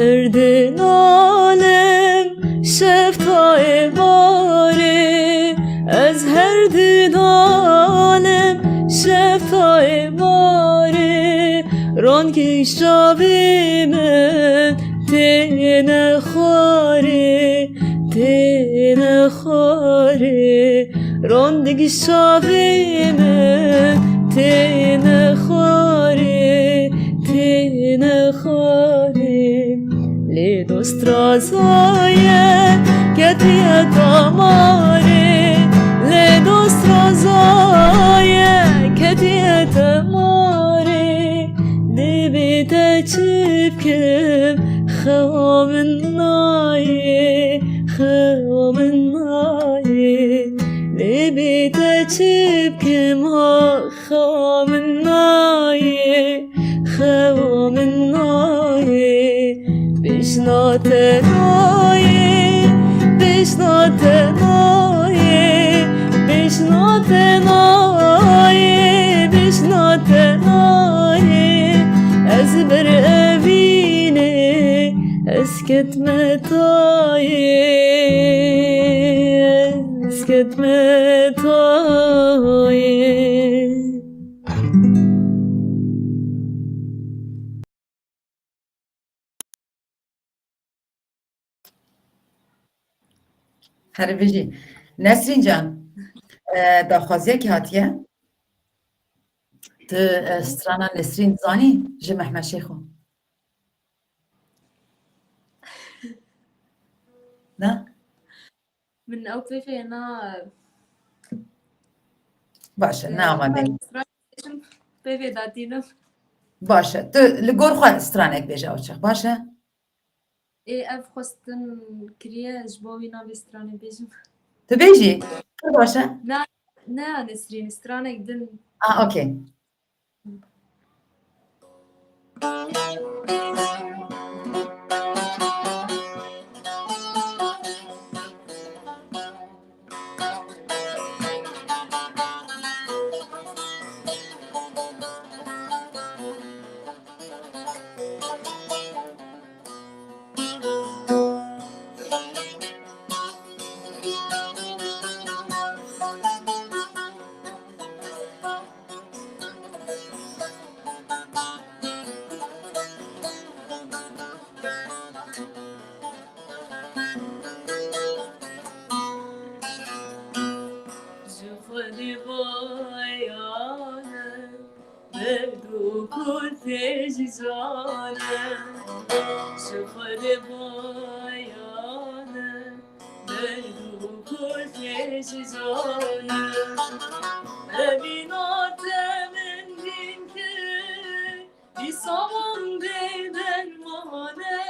هر دن عالم شفتای باره از هر دن عالم شفتای باره رانگی شاوی من تین خواره تین خواره راندگی شاوی من تین خواره تین خواره لی دوست رازایه کتیه تماره لی دوست رازایه کتیه تماره لی بیته چیبکم خوامن نایه خوامن نایه لی بیته چیبکم خوامن نایه خوامن نایه بشنات نایه بشنات نایه بشنات نایه بشنات نایه از بر اوینه از کتمتایه از کتمتایه هر بجی نسرین جان داخوازیه که هاتیه تو استرانا نسرین زانی جه محمد شیخو نه من أو في أنا باشه نه آماده في داتينا باشه تو لگور خواه استرانک بیجه اوچه باشه إيه أف خستن كريا جبوي نابي ستراني بيجم تو بیجی باشه نا نسرين سترانك دن اوکی خودی بایانه بدو کتش جانه خودی بایانه بدو کتش جانه ببینات من دین که بیسامون بیدن مانه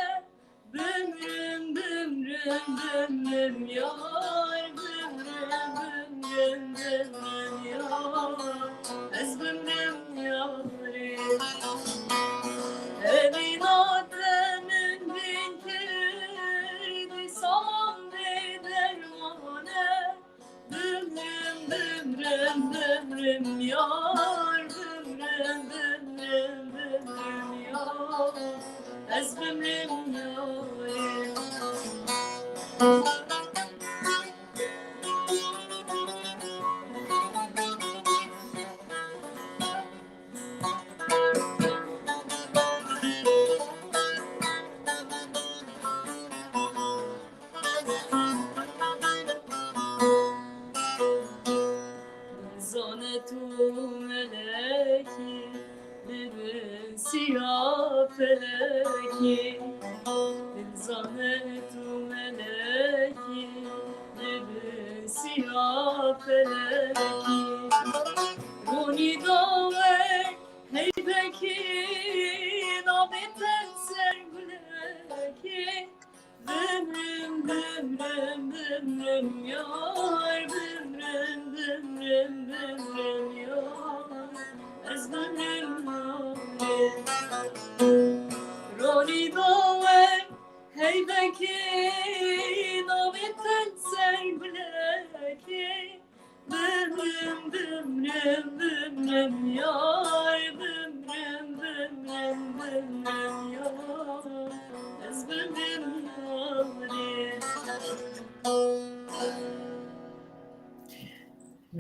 بمرم بمرم بمرم یار بمرم بمرم بمرم یار از بمرم یاری ببینات من بین کردی سام بیدر مانه بمرم بمرم بمرم یار بمرم بمرم بمرم یار از بمرم یاری زانه تو ملکی ببین سیاه فلکی زانه تو ملکی ببین سیاه فلکی رونی داوه هیبکی نابیتن سرگلکی بمرم بمرم بمرم یار بمرم بمرم بمرم یار از بمرم یار رونی داوه هیبکی نابیتن سرگلکی بمرم بمرم بمرم یار بمرم بمرم بمرم یار از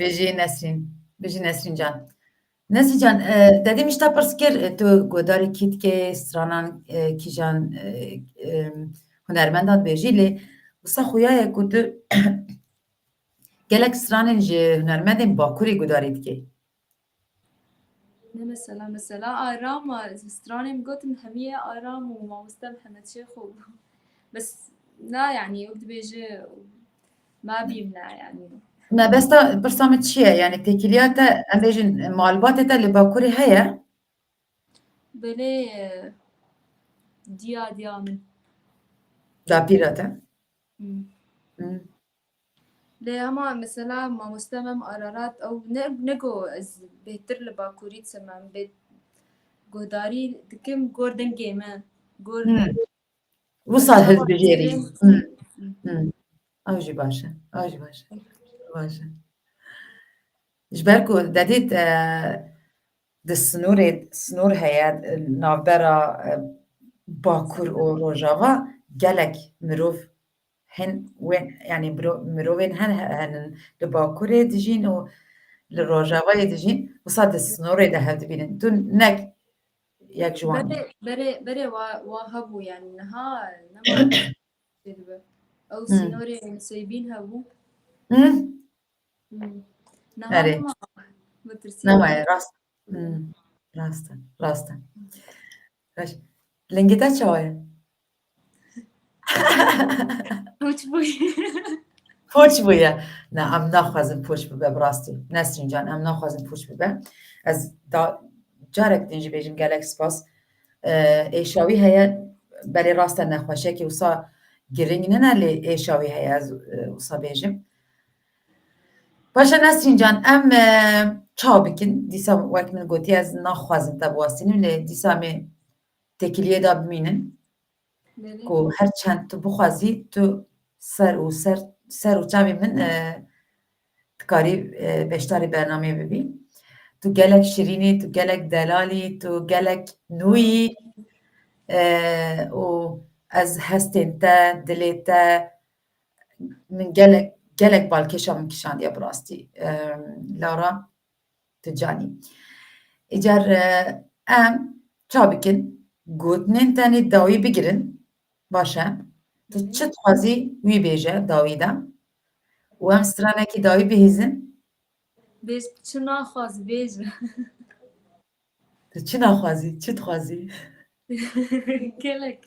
Beji Nesrin can. Nesrin can, dedim işte perskir tu godarı kitke stranan kijan hunermendat beji li wisa xuya ku tu gelek stranên ji hunermendên Bakurê gudarî dike. Ne mesela arama stranım gotum hemiye aram و ماموستا محمد شيخ بس لا يعني وقت بيجي ما بيمنع يعني Me besta pirsa me çi ye? Yani tekiliya te em bêjin malbatê te li Bakurê heye? بلي ديا من Dapîra te. ليه هما مثلا ماموستا مم قرارات او نجو از بهتر لباكوريت سمام بيت گوداری دکم گوردن گیمه گور Wisa شبا hilbijerî. زیرین Ew jî baş e. Ew jî baş e. Baş e. Ji ber ku dedît di snûr heye navbera Bakur û Rojava gelek mirov hin wê yani mirovên henin li Bakurê dijîn û li Rojavayê dijîn wisa di snûrê de hev dibînin. Tu nek yek ji wan î. بري وهبو يعني نها نما تجربة او سينوري مسيبين هبو نها Erê, نما مترسين nemaye rast. Rast e. Baş. Lingî te çawa ye? وش بوي Poç bûye. Ne em naxwazin poç bibe bi rastî. Nesrîn can em naxwazin poç bibe. Ez da carek din jî bêjim gelek spas. Êşawî heye berê rast e nexweşekê wisa giring nine lê êşawî heye ez wisa bêjim. Paşa Nesrîn can em çawa bikin. Dîsa wek min gotiye ez naxwazim te biwastînim lê dîsa me tekiliyê da bimînin. Ku her çend tu bixwazî tu ser û çavê min dikarî beşdarî bernameyê bibî. Tu gelek şirînî, tu gelek delalî, tu gelek nûyî û ez hestên te, dilê te min gelek balkêşa min kişandiye bi rastî. Lara tu canî. Îcar em çawa bikin gotinên tenê dawî bigirin. Baş e. Tu çi dixwazî wî bêje dawî de û em stranekî dawî bihîzin. بيج شنا خاص بيج Tu çi naxwazî? Çi dixwazî? كلك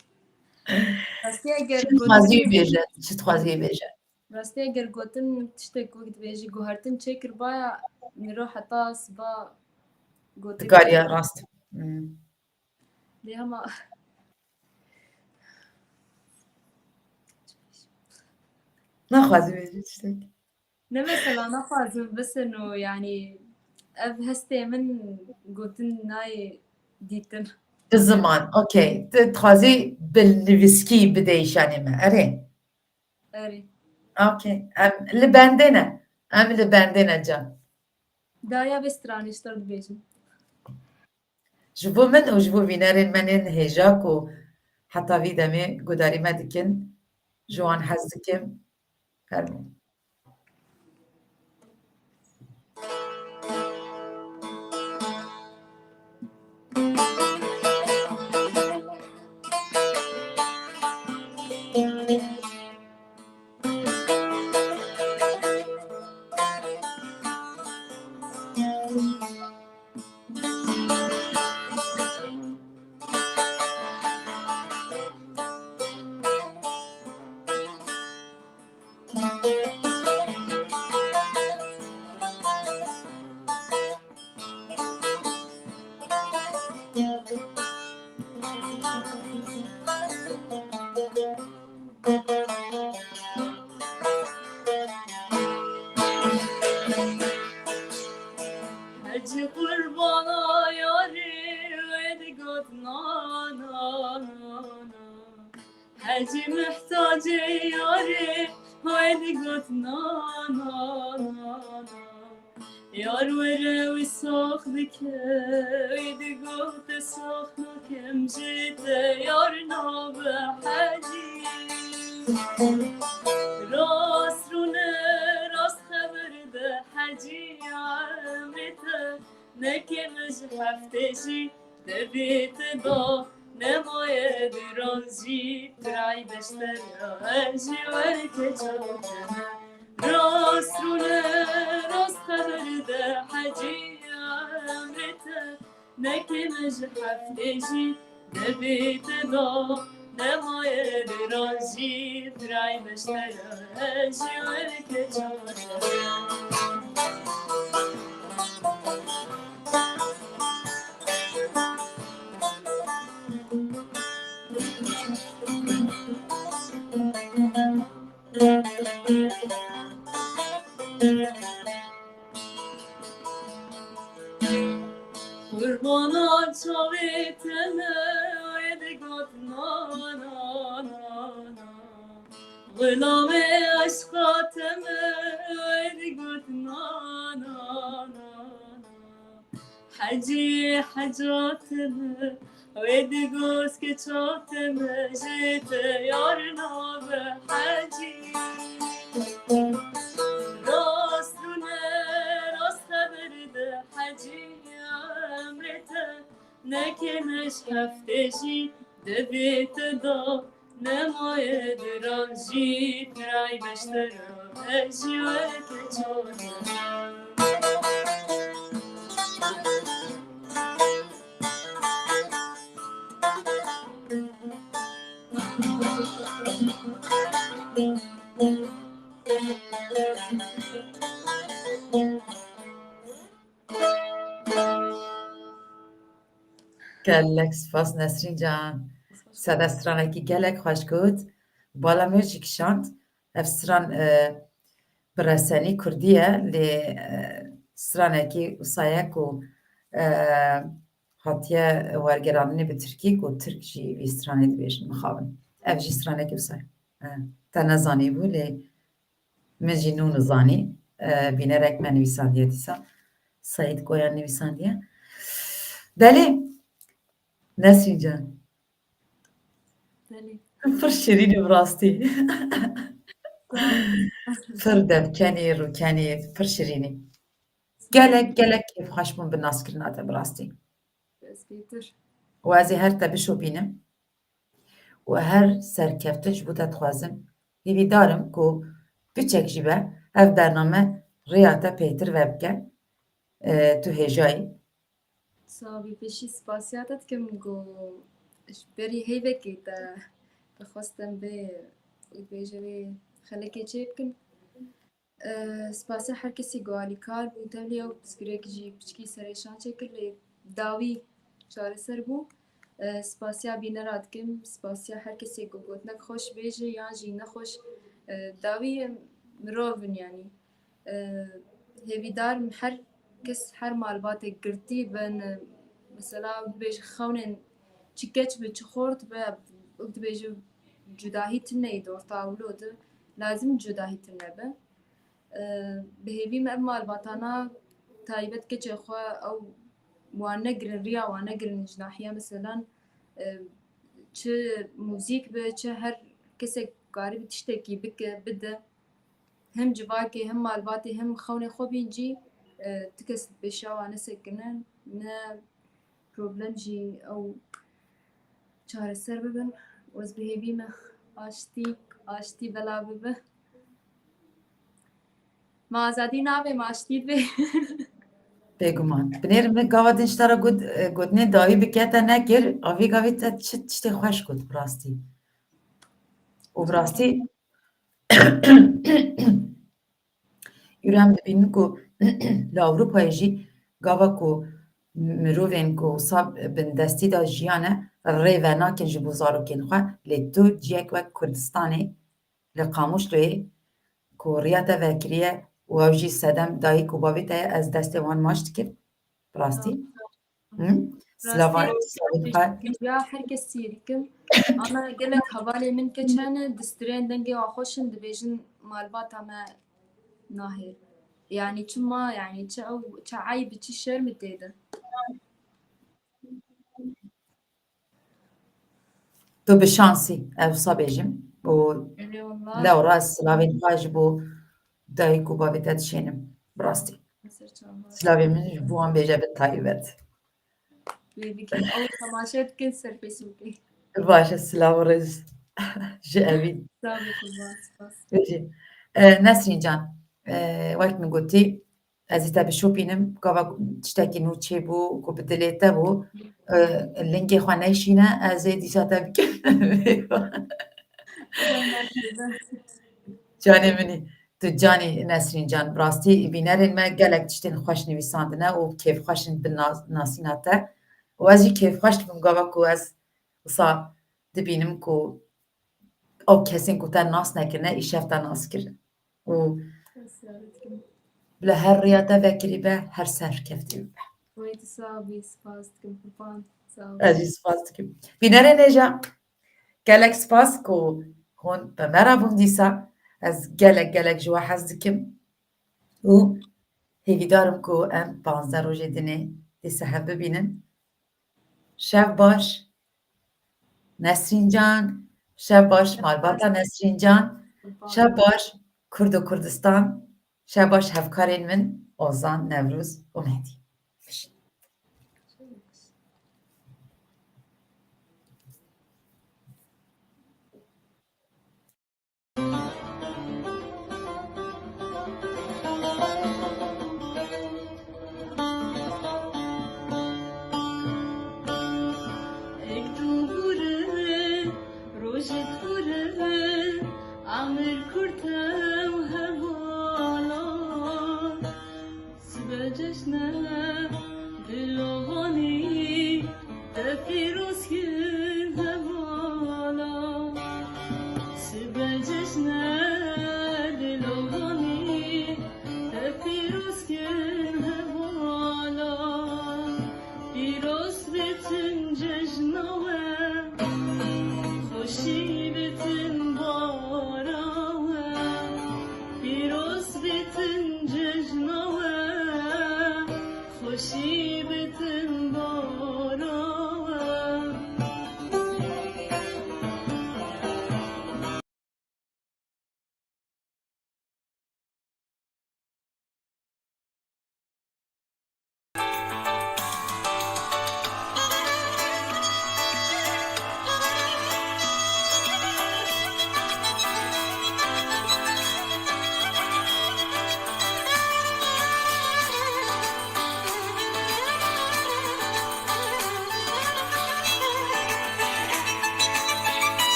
راستي اگر Çi dixwazî wî bêje? Çi dixwazî wî bêje? راستي اگر گوتن تشتك وقت بيجي گوهرتن چکر بایا میرو حتا سبا گوتن Dikariye rast. ليه هما Naxwazî bêje tiştek. نه مثلا نخوازم بس انه يعني اف هستي من گوتن ناي ديتن Bi ziman, okey. Tu dixwazî bi nivîskî bidêşanê me, erê? اري Okey. Em li bendê ne. Em li bendê ne can. دايا بسترانشتر بيجم Ji bo min û ji bo vînerên me yên hêja ku heta vî demê gudarî me dikin, ji wan hez dikim. Fermû. Hacı kurbana yâri ve got na na na na. Hacı muhtacı yâri ve got na na na na. Yar vere ve saklıke ve got saklıkem jete yar nabe hacı. Rast rune rast haberde hacı. هفتشی دبیت دا نمایه درانجی ترای بشتر هجی ورکه چوتنه راست رونه راست خبر ده حجی امرته نکمش هفتشی دبیت دا نمایه درانجی ترای بشتر هجی ورکه چوتنه قربانا چاویتنه ویدگات نانا غلام عشقاتمه ویدگات نانا حجی حجاتمه ویدگوز که چاتمه جیت یارنا به حجی راستونه راست خبر ده حجی امرته نکنش هفتشی دبیت دا نمایه درانجی ترای بشتر هجی ورکه چونه gelek spas Nesrin Can. Sada stranekî gelek xweş got. Bala me jî kişand. Ev stran bi resenî Kurdî ye lê stranekî wisa ku hatiye wergeranînê bi Tirkî ku Tirk jî vî stranê dibêjin mixabin. Ev jî stranekî wisa ye. Te nezanîbû lê min jî nû nizanî. Bînerek me nivîsandiye dîsa. Saîd Goyan nivîsandiye. Delê Nesrin Can. بله Pir şirînî bi rastî. Pir devkenî, rûkenî, pir şirînî. Gelek gelek kêfxweş bûm bi naskirina te bi rastî. بس بيتر û ez ê her te bişopînim û her serkeftin ji bo te dixwazim hêvîdarim ku biçek jî be ev bername rêya te pêtir vebike tu hêjayî صافي بشي سباسياتت كم جو بري هيبك تا بخواستم به بيجري خليكي جيبكن سپاسیا هر کسی گوالی کار بو تبلی او بسگرێک جی پچکی سەرێشان چێکرد لێ داوی چارەسەر بوو سپاسیا بینەرا دکەم سپاسیا هەر کەسێک گوتنەک خۆش بێژە یان ژی نەخۆش داوی مرۆڤن یانی هێویدارم هەر کەس هەر مالباتێک گرتی بن مثلا دبێژ خەونێن چی کەچ بە چی خۆرد بە دبێژە جوداهیتن نەی دۆرتاولۆدە لازم جوداهیتن نەبە بهێویم ئەم مالباتانە تایبەت کەچێ خوا ئەو وان نەگرن ڕیا وان نەگرن جناحیە مثلەن چ موزیک بە چ هەر کەسێک کاری تشتێکی بکە بدە hem civakê hem malbatê hem xewnê xwe bîncî ti kes pêşiya wan nesekinin ne problem jî ew çareser bibin ez bihêvî me aştî bela bibe me azadî nabe me aştî bê bêguman binêrî min gava din ji te re gotinê dawî bike te nekir avî gavê te çi tiştê xweş got bi rastî û bi rastî îro em dibînin ku li Ewropayê jî gava ku mirovên ku wisa bin destî da jiyan e rê venakin ji bo zarokên xwe lê tu ciyek wek Kurdistanê li Qamişloyê ku rêya te vekiriye û ew jî sedem dayîk û bavê te ye ez destê wan maş dikim bi rastî silavan xwe ya her kesî dikim ama gelek hevalê min keçane distirên dengê wan xweşin dibêjin malbata me nahê yani çima yani çi eyb çi şerm tê de tu bi şansî ew wisa bêjim û lewra ez silavên xwe ji bo dayîk û bavê te dişênim bi rastî silavê min ji bo wan bêje bi taybet بكن أو تماشات كن سر فيسبوكي باشه سلام رز ji evî سابي قربان سباس Peki. Nesrin Can, wek min gotî ez ê te bişopînim gava tiştekî nû çêbû ku bi dilê te bû lingê xwe neşîne ez ê dîsa te bikim. Canê minî tu canî Nesrin Can rastî bînerên me gelek tiştên xweş nivîsandine û kêfxweş bi nasîna te û ez jî kêfxweş dibim gava ku ez wisa dibînim ku ew kesên ku te nas nekirine îşev te nas kirin û li her rêya te vekirî be her serkeftî be. ويتي سابي سباس كم قربان سابي Ez jî spas dikim. Bînerên êja gelek spas ku hûn bi me re bûn dîsa ez gelek ji we hez dikim û hêvîdar im ku em 15 rojê dinê dê sehev bibînin. Şev baş Nesrin Can, şev baş malbata Nesrin Can, şev baş Kurd û Kurdistan, şev baş hevkarên min Ozan, Nevrûz û Mehdi.